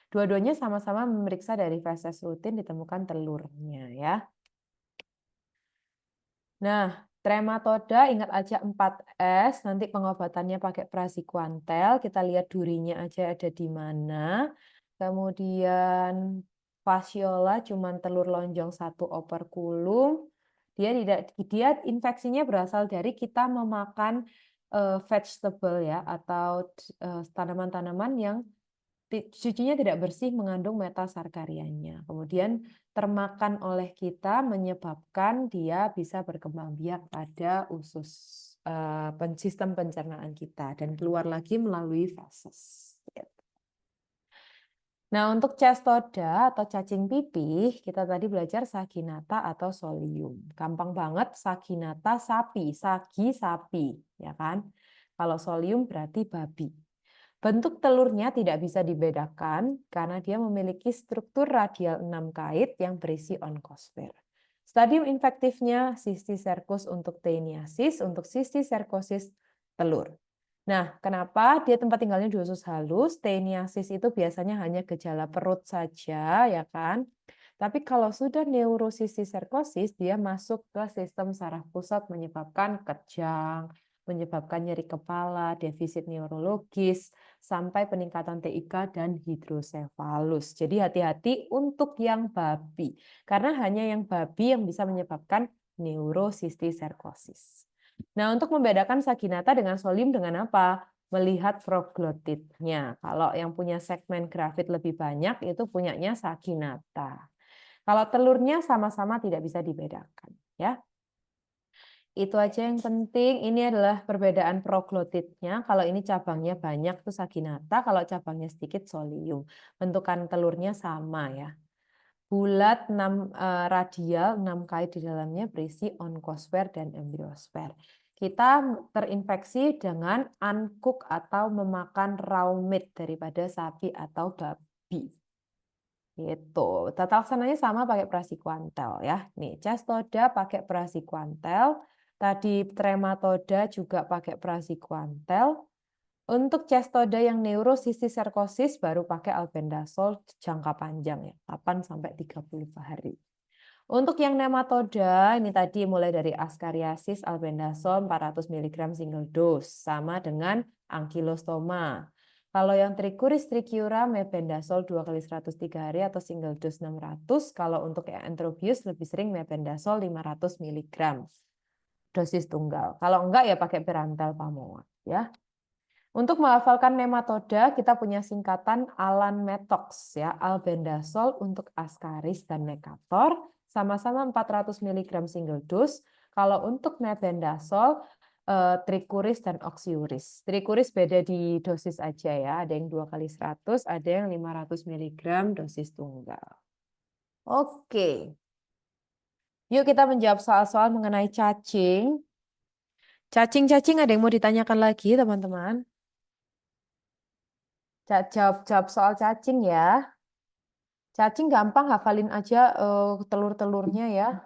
Dua-duanya sama-sama memeriksa dari feses rutin ditemukan telurnya ya. Nah, trematoda ingat aja 4S, nanti pengobatannya pakai praziquantel, kita lihat durinya aja ada di mana. Kemudian fasciola cuman telur lonjong satu operculum. Dia infeksinya berasal dari kita memakan vegetable ya atau tanaman-tanaman yang sucinya tidak bersih mengandung metasarkarianya. Kemudian termakan oleh kita menyebabkan dia bisa berkembang biak pada usus sistem pencernaan kita dan keluar lagi melalui feses. Nah, untuk cestoda atau cacing pipih, kita tadi belajar saginata atau solium. Gampang banget saginata sapi, sagi sapi, ya kan? Kalau solium berarti babi. Bentuk telurnya tidak bisa dibedakan karena dia memiliki struktur radial 6 kait yang berisi onkosfer. Stadium infektifnya Cysticercus untuk Taeniasis, untuk Cysticercosis telur. Nah, kenapa dia tempat tinggalnya di usus halus? Taeniasis itu biasanya hanya gejala perut saja, ya kan? Tapi kalau sudah neurocystic dia masuk ke sistem saraf pusat menyebabkan kejang, menyebabkan nyeri kepala, defisit neurologis, sampai peningkatan TIK dan hidrosefalus. Jadi hati-hati untuk yang babi, karena hanya yang babi yang bisa menyebabkan neurocystic. Nah, untuk membedakan saginata dengan solium dengan apa? Melihat proglotitnya. Kalau yang punya segmen grafit lebih banyak, itu punyanya saginata. Kalau telurnya sama-sama tidak bisa dibedakan, ya. Itu aja yang penting. Ini adalah perbedaan proglotitnya. Kalau ini cabangnya banyak itu saginata, kalau cabangnya sedikit solium. Bentukan telurnya sama ya. Bulat 6 radial, 6 kait di dalamnya berisi onkosfer dan embryosfer. Kita terinfeksi dengan unkuk atau memakan raw meat daripada sapi atau babi. Gitu. Tata laksananya sama pakai prasikuantel ya. Nih, cestoda pakai prasikuantel. Tadi trematoda juga pakai prasikuantel. Untuk cestoda yang neurocystic baru pakai albendazole jangka panjang ya, 8 sampai 30 hari. Untuk yang nematoda, ini tadi mulai dari Ascariasis albendazole 400 mg single dose, sama dengan ankylostoma. Kalau yang Trichuris trichiura, mebendazole 2 kali 103 hari atau single dose 600. Kalau untuk yang Enterobius lebih sering mebendazole 500 mg dosis tunggal. Kalau enggak ya pakai Perantal Pamoa ya. Untuk menghafalkan nematoda, kita punya singkatan Alan-Metox ya, albendazole untuk Ascaris dan Mercator, sama-sama 400 mg single dose. Kalau untuk mebendazole, Trichuris dan Oxyuris. Trichuris beda di dosis aja ya, ada yang 2 kali 100, ada yang 500 mg dosis tunggal. Oke. Yuk kita menjawab soal-soal mengenai cacing. Cacing-cacing ada yang mau ditanyakan lagi, teman-teman? Jawab soal cacing ya. Cacing gampang hafalin aja telur-telurnya ya.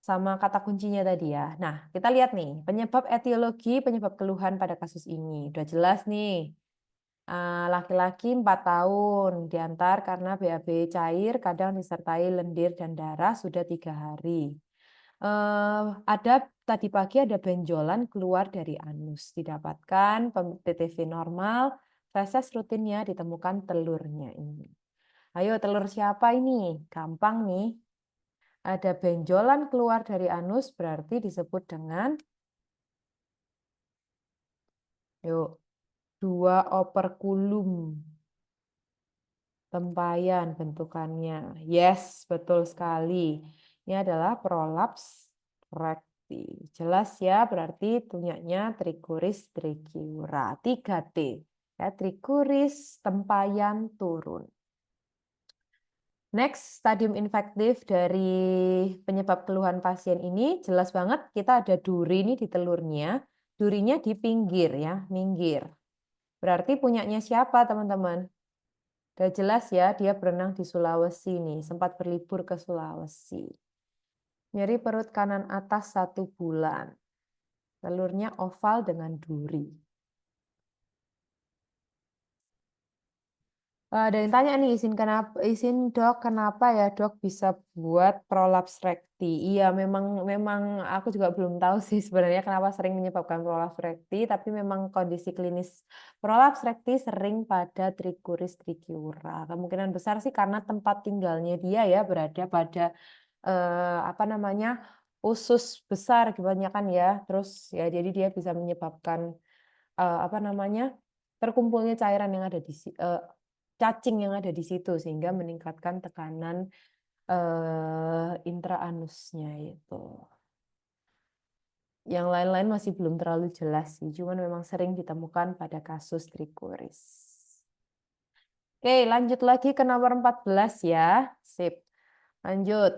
Sama kata kuncinya tadi ya. Nah, kita lihat nih. Penyebab etiologi, penyebab keluhan pada kasus ini. Udah jelas nih. Laki-laki 4 tahun. Diantar karena BAB cair, kadang disertai lendir dan darah sudah 3 hari. Ada tadi pagi ada benjolan keluar dari anus. Didapatkan TTV normal, feses rutinnya ditemukan telurnya ini. Ayo telur siapa ini? Gampang nih. Ada benjolan keluar dari anus berarti disebut dengan yuk 2 operculum. Tempayan bentukannya. Yes, betul sekali. Ini adalah prolaps recti. Jelas ya, berarti punyanya Trichuris trichiura. 3T. Ya, Trichuris tempayan turun. Next, stadium infektif dari penyebab keluhan pasien ini jelas banget kita ada duri ini di telurnya. Durinya di pinggir ya, minggir. Berarti punyanya siapa teman-teman? Udah jelas ya, dia berenang di Sulawesi nih, sempat berlibur ke Sulawesi. Nyeri perut kanan atas 1 bulan. Telurnya oval dengan duri. Ada yang tanya nih, izin dok, kenapa ya dok bisa buat prolaps rekti? Iya, memang aku juga belum tahu sih sebenarnya kenapa sering menyebabkan prolaps rekti, tapi memang kondisi klinis prolaps rekti sering pada Trichuris trichiura. Kemungkinan besar sih karena tempat tinggalnya dia ya berada pada apa namanya usus besar kebanyakan ya, terus ya jadi dia bisa menyebabkan apa namanya terkumpulnya cairan yang ada di cacing yang ada di situ sehingga meningkatkan tekanan intraanusnya itu. Yang lain-lain masih belum terlalu jelas sih, cuman memang sering ditemukan pada kasus Trichuris. Oke, lanjut lagi ke nomor 14 ya. Sip. Lanjut.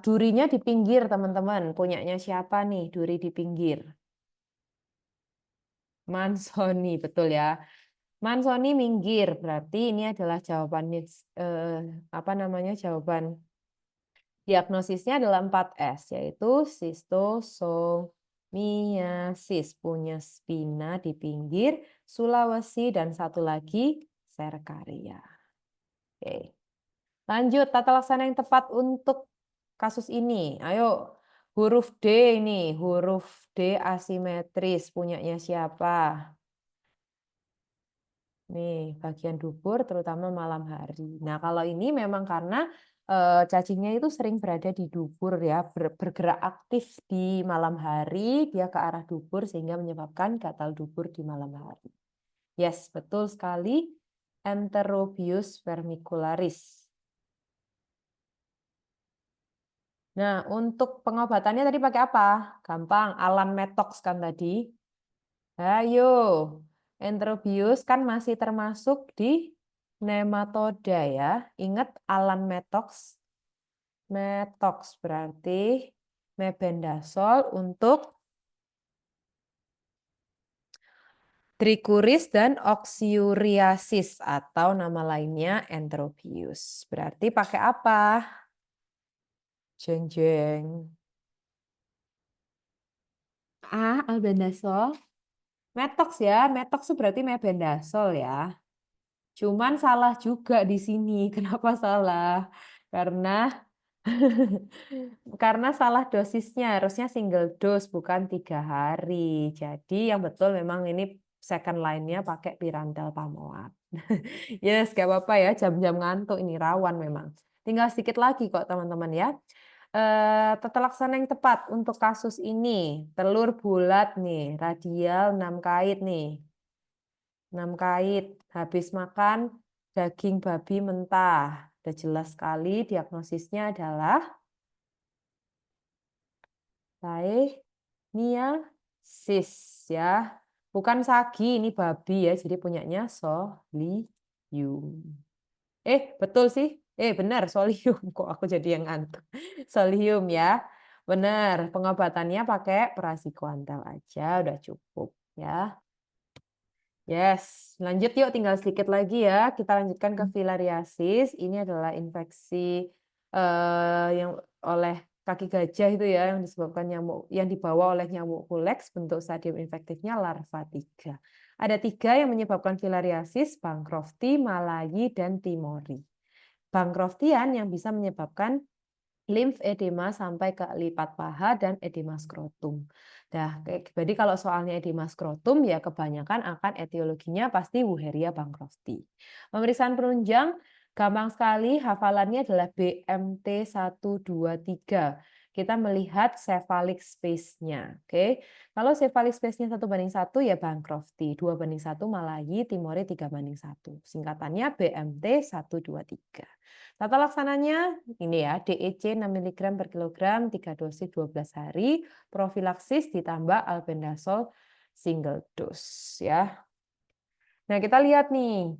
Durinya di pinggir, teman-teman. Punyanya siapa nih duri di pinggir? Mansoni, betul ya. Mansoni minggir, berarti ini adalah jawabannya apa namanya? Jawaban diagnosisnya adalah 4S, yaitu sistosomiasis, punya spina di pinggir, Sulawesi, dan satu lagi serkaria. Oke. Lanjut, tata laksana yang tepat untuk kasus ini. Ayo, huruf D ini, huruf D asimetris, punyanya siapa? Nih, bagian dubur terutama malam hari. Nah, kalau ini memang karena cacingnya itu sering berada di dubur ya, bergerak aktif di malam hari, dia ke arah dubur sehingga menyebabkan gatal dubur di malam hari. Yes, betul sekali. Enterobius vermicularis. Nah, untuk pengobatannya tadi pakai apa? Gampang, Alan Metox kan tadi. Ayo, enterobius kan masih termasuk di nematoda ya. Ingat Alan Metox? Metox berarti mebendazol untuk trichuris dan oxyuriasis atau nama lainnya enterobius. Berarti pakai apa? Jeng jeng. Albendazol. Metox ya, metox itu berarti mebendazol ya. Cuman salah juga di sini. Kenapa salah? Karena karena salah dosisnya, harusnya single dose bukan 3 hari. Jadi yang betul memang ini second line-nya pakai pirantel pamoat. Yes, gak apa-apa ya, jam-jam ngantuk ini rawan memang. Tinggal sedikit lagi kok teman-teman ya. Tata laksana yang tepat untuk kasus ini, telur bulat nih, radial 6 kait nih. 6 kait, habis makan daging babi mentah. Udah jelas sekali diagnosisnya adalah Nis ya. Bukan sagi, ini babi ya. Jadi punyanya solium. Betul sih. Benar, solium. Kok aku jadi yang ngantuk. Solium ya. Benar, pengobatannya pakai praziquantel aja udah cukup ya. Yes, lanjut yuk, tinggal sedikit lagi ya. Kita lanjutkan ke filariasis. Ini adalah infeksi yang oleh kaki gajah itu ya, yang disebabkan nyamuk, yang dibawa oleh nyamuk kuleks. Bentuk stadium infektifnya larva 3. Ada 3 yang menyebabkan filariasis: Bancrofti, Malayi, dan Timori. Bancroftian yang bisa menyebabkan limfedema sampai ke lipat paha dan edema skrotum. Nah, jadi kalau soalnya edema skrotum ya kebanyakan akan etiologinya pasti Wucheria bancrofti. Pemeriksaan penunjang gampang sekali, hafalannya adalah BMT 123. Kita melihat cephalic space-nya. Oke. Kalau cephalic space-nya 1:1 ya bancrofti, 2:1 Malayi, Timori 3:1. Singkatannya BMT 123. Tata laksananya ini ya, DEC 6 mg per kilogram, 3 dosis 12 hari, profilaksis ditambah albendazol single dose ya. Nah, kita lihat nih,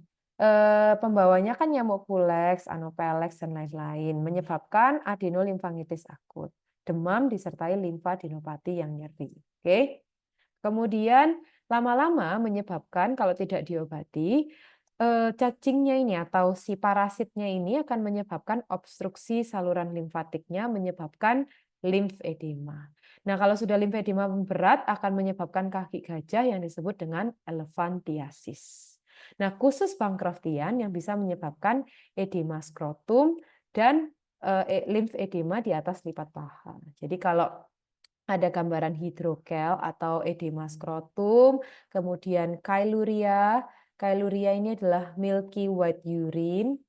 pembawanya kan nyamuk kuleks, anopheles, dan lain-lain, menyebabkan adenolimfangitis akut, demam disertai limfadenopati yang nyeri. Oke. Kemudian lama-lama menyebabkan kalau tidak diobati, cacingnya ini atau si parasitnya ini akan menyebabkan obstruksi saluran limfatiknya, menyebabkan limfedema. Nah, kalau sudah limfedema berat akan menyebabkan kaki gajah yang disebut dengan elephantiasis. Nah, khusus Bancroftian yang bisa menyebabkan edema skrotum dan limfedema di atas lipat paha. Jadi kalau ada gambaran hidrokel atau edema skrotum, kemudian kailuria. Kailuria ini adalah milky white urine,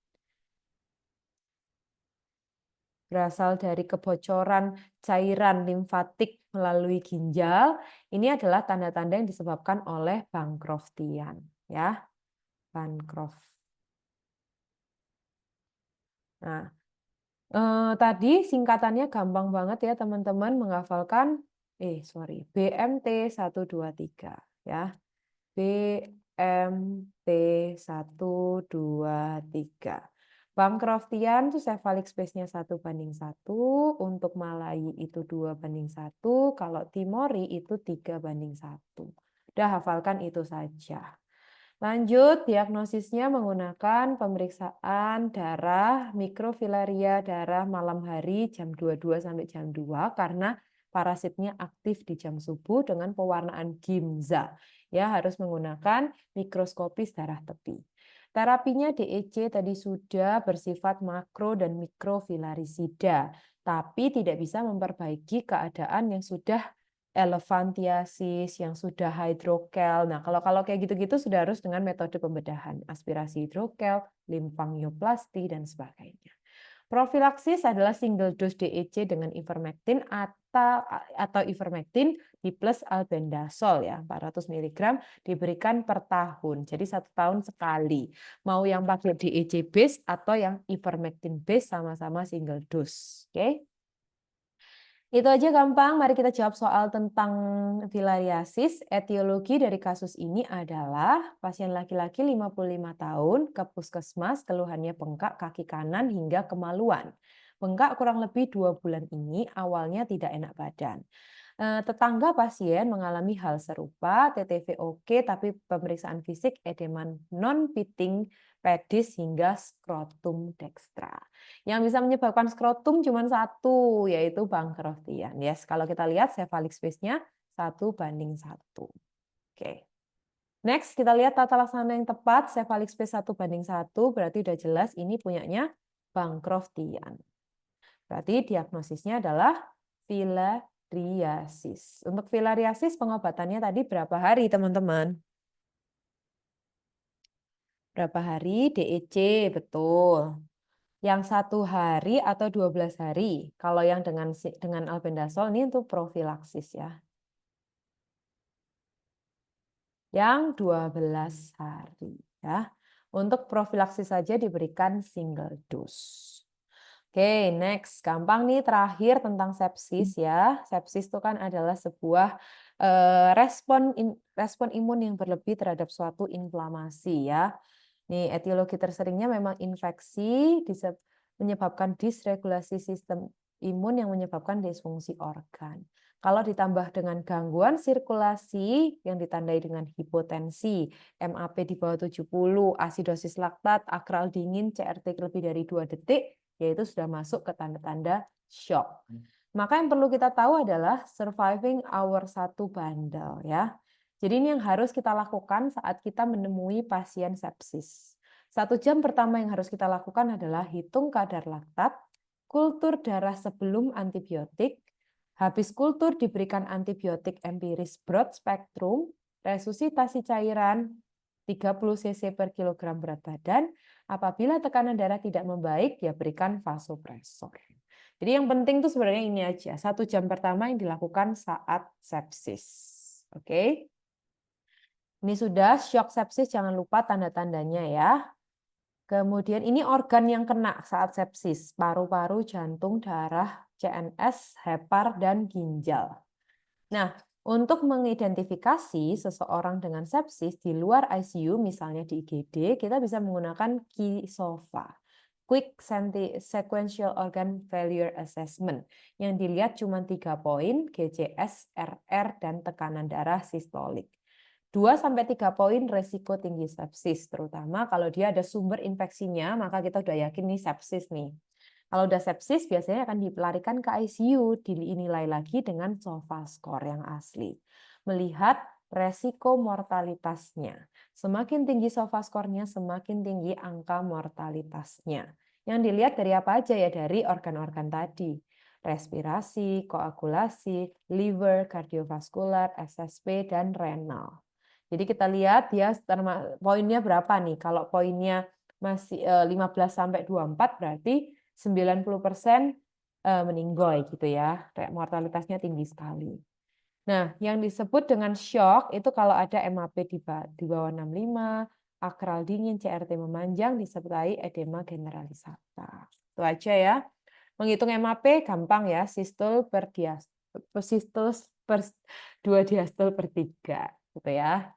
berasal dari kebocoran cairan limfatik melalui ginjal. Ini adalah tanda-tanda yang disebabkan oleh Bancroftian, ya. Bancroft. Nah, tadi singkatannya gampang banget ya teman-teman menghafalkan. BMT 123 ya. BMT 123. Bancroftian itu cephalic space-nya 1:1, untuk Malayi itu 2:1, kalau Timori itu 3:1. Udah hafalkan itu saja. Lanjut, diagnosisnya menggunakan pemeriksaan darah, mikrofilaria darah malam hari jam 22 sampai jam 2 karena parasitnya aktif di jam subuh dengan pewarnaan gimza. Ya, harus menggunakan mikroskopis darah tepi. Terapinya DEC tadi sudah bersifat makro dan mikrofilarisida, tapi tidak bisa memperbaiki keadaan yang sudah elefantiasis, yang sudah hidrokel. Nah, kalau kayak gitu-gitu sudah harus dengan metode pembedahan, aspirasi hidrokel, limfangioplasti, dan sebagainya. Profilaksis adalah single dose DEC dengan ivermectin atau ivermectin di plus albendazol ya, 400 mg diberikan per tahun. Jadi 1 tahun sekali. Mau yang pakai DEC base atau yang ivermectin base sama-sama single dose. Oke? Itu aja gampang. Mari kita jawab soal tentang filariasis. Etiologi dari kasus ini adalah pasien laki-laki 55 tahun ke puskesmas, keluhannya bengkak kaki kanan hingga kemaluan. Bengkak kurang lebih 2 bulan ini awalnya tidak enak badan. Tetangga pasien mengalami hal serupa, TTV oke, tapi pemeriksaan fisik edema non-pitting pedis hingga skrotum dextra. Yang bisa menyebabkan skrotum cuma satu, yaitu Bancroftian. Yes, kalau kita lihat cephalic space-nya 1:1. Oke. Next, kita lihat tata laksana yang tepat, cephalic space 1:1, berarti udah jelas ini punyanya Bancroftian. Berarti diagnosisnya adalah filariasis. Untuk filariasis pengobatannya tadi berapa hari, teman-teman? Berapa hari? DEC, betul. Yang 1 hari atau 12 hari. Kalau yang dengan albendazol ini untuk profilaksis ya. Yang 12 hari ya. Untuk profilaksis saja diberikan single dose. Oke, next. Gampang nih terakhir tentang sepsis ya. Sepsis itu kan adalah sebuah respon imun yang berlebih terhadap suatu inflamasi ya. Nih, etiologi terseringnya memang infeksi menyebabkan disregulasi sistem imun yang menyebabkan disfungsi organ. Kalau ditambah dengan gangguan sirkulasi yang ditandai dengan hipotensi, MAP di bawah 70, asidosis laktat, akral dingin, CRT lebih dari 2 detik, yaitu sudah masuk ke tanda-tanda shock. Maka yang perlu kita tahu adalah surviving hour 1 bundle ya. Jadi ini yang harus kita lakukan saat kita menemui pasien sepsis. 1 jam pertama yang harus kita lakukan adalah hitung kadar laktat, kultur darah sebelum antibiotik, habis kultur diberikan antibiotik empiris broad spektrum, resusitasi cairan 30 cc per kilogram berat badan. Apabila tekanan darah tidak membaik, ya berikan vasopresor. Jadi yang penting tuh sebenarnya ini aja, 1 jam pertama yang dilakukan saat sepsis. Oke? Ini sudah shock sepsis, jangan lupa tanda-tandanya ya. Kemudian ini organ yang kena saat sepsis, paru-paru, jantung, darah, CNS, hepar, dan ginjal. Nah, untuk mengidentifikasi seseorang dengan sepsis di luar ICU, misalnya di IGD, kita bisa menggunakan KISOFA, Quick Sequential Organ Failure Assessment, yang dilihat cuma 3 poin, GCS, RR, dan tekanan darah sistolik. 2-3 poin resiko tinggi sepsis, terutama kalau dia ada sumber infeksinya, maka kita udah yakin nih sepsis nih. Kalau udah sepsis, biasanya akan dilarikan ke ICU, dinilai lagi dengan SOFA score yang asli. Melihat resiko mortalitasnya. Semakin tinggi SOFA score-nya, semakin tinggi angka mortalitasnya. Yang dilihat dari apa aja ya? Dari organ-organ tadi. Respirasi, koagulasi, liver, kardiovaskular, SSP, dan renal. Jadi kita lihat ya poinnya berapa nih. Kalau poinnya masih 15-24 berarti 90% meninggoy gitu ya. Mortalitasnya tinggi sekali. Nah, yang disebut dengan shock itu kalau ada MAP di bawah 65, akral dingin, CRT memanjang, disertai edema generalisata. Itu aja ya. Menghitung MAP gampang ya, sistol per 2 diastol per 3 gitu ya.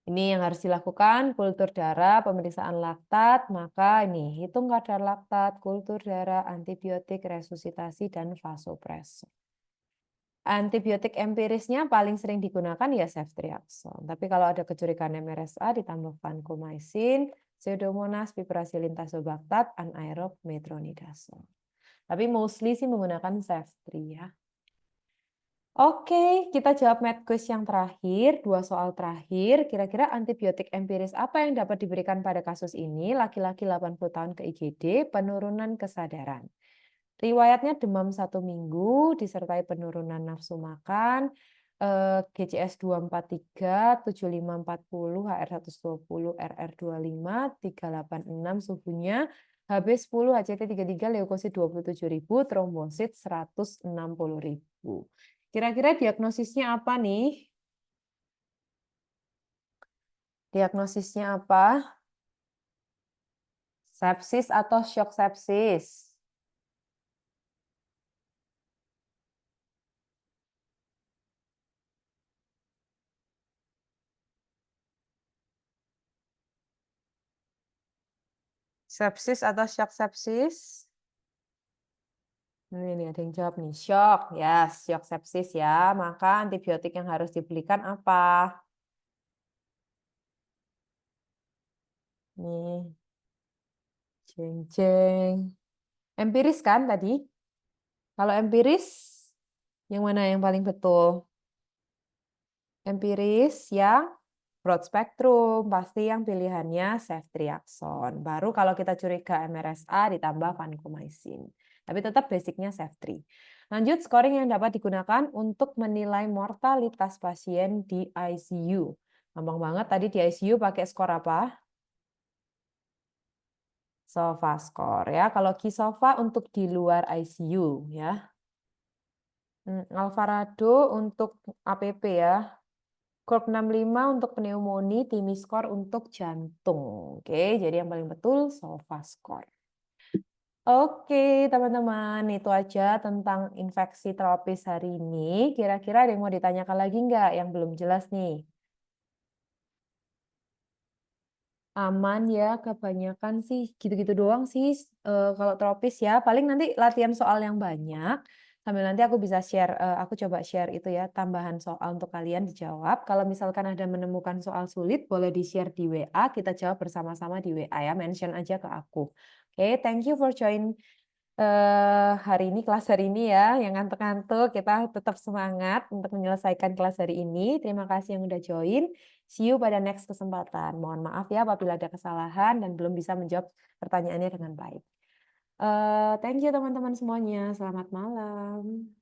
Ini yang harus dilakukan, kultur darah, pemeriksaan laktat, maka ini hitung kadar laktat, kultur darah, antibiotik, resusitasi, dan vasopresor. Antibiotik empirisnya paling sering digunakan ya ceftriaxone. Tapi kalau ada kecurigaan MRSA ditambah vancomycin, Pseudomonas, Piperacillin tazobactam, anaerob metronidazole. Tapi mostly sih menggunakan Ceftri ya. Oke, kita jawab med quiz yang terakhir, 2 soal terakhir. Kira-kira antibiotik empiris apa yang dapat diberikan pada kasus ini? Laki-laki 80 tahun ke IGD, penurunan kesadaran. Riwayatnya demam 1 minggu, disertai penurunan nafsu makan, GCS 243, 7540, HR120, RR25, 386, suhunya, HB10, HCT33, leukosit 27.000, trombosit 160.000. Kira-kira diagnosisnya apa nih? Diagnosisnya apa? Sepsis atau shock sepsis? Sepsis atau shock sepsis? Ini ada yang jawab nih, shock. Ya, shock sepsis ya. Maka antibiotik yang harus diberikan apa? Nih, jeng-jeng. Empiris kan tadi? Kalau empiris, yang mana yang paling betul? Empiris yang broad spectrum, pasti yang pilihannya ceftriaxone. Baru kalau kita curiga MRSA ditambah vancomycin. Tapi tetap basicnya Ceftri. Lanjut, scoring yang dapat digunakan untuk menilai mortalitas pasien di ICU. Gampang banget, tadi di ICU pakai skor apa? SOFA score ya. Kalau Kisova untuk di luar ICU ya. Alvarado untuk APP ya. Corp 65 untuk pneumonia, Timiskor untuk jantung. Oke, jadi yang paling betul SOFASCORE. Oke, teman-teman, itu aja tentang infeksi tropis hari ini. Kira-kira ada yang mau ditanyakan lagi nggak yang belum jelas nih? Aman ya, kebanyakan sih gitu-gitu doang sih kalau tropis ya. Paling nanti latihan soal yang banyak. Sambil nanti aku bisa share, aku coba share itu ya, tambahan soal untuk kalian dijawab. Kalau misalkan ada menemukan soal sulit, boleh di-share di WA, kita jawab bersama-sama di WA ya, mention aja ke aku. Oke, thank you for join hari ini, kelas hari ini ya, yang ngantuk-ngantuk, kita tetap semangat untuk menyelesaikan kelas hari ini. Terima kasih yang udah join. See you pada next kesempatan. Mohon maaf ya apabila ada kesalahan dan belum bisa menjawab pertanyaannya dengan baik. Thank you teman-teman semuanya. Selamat malam.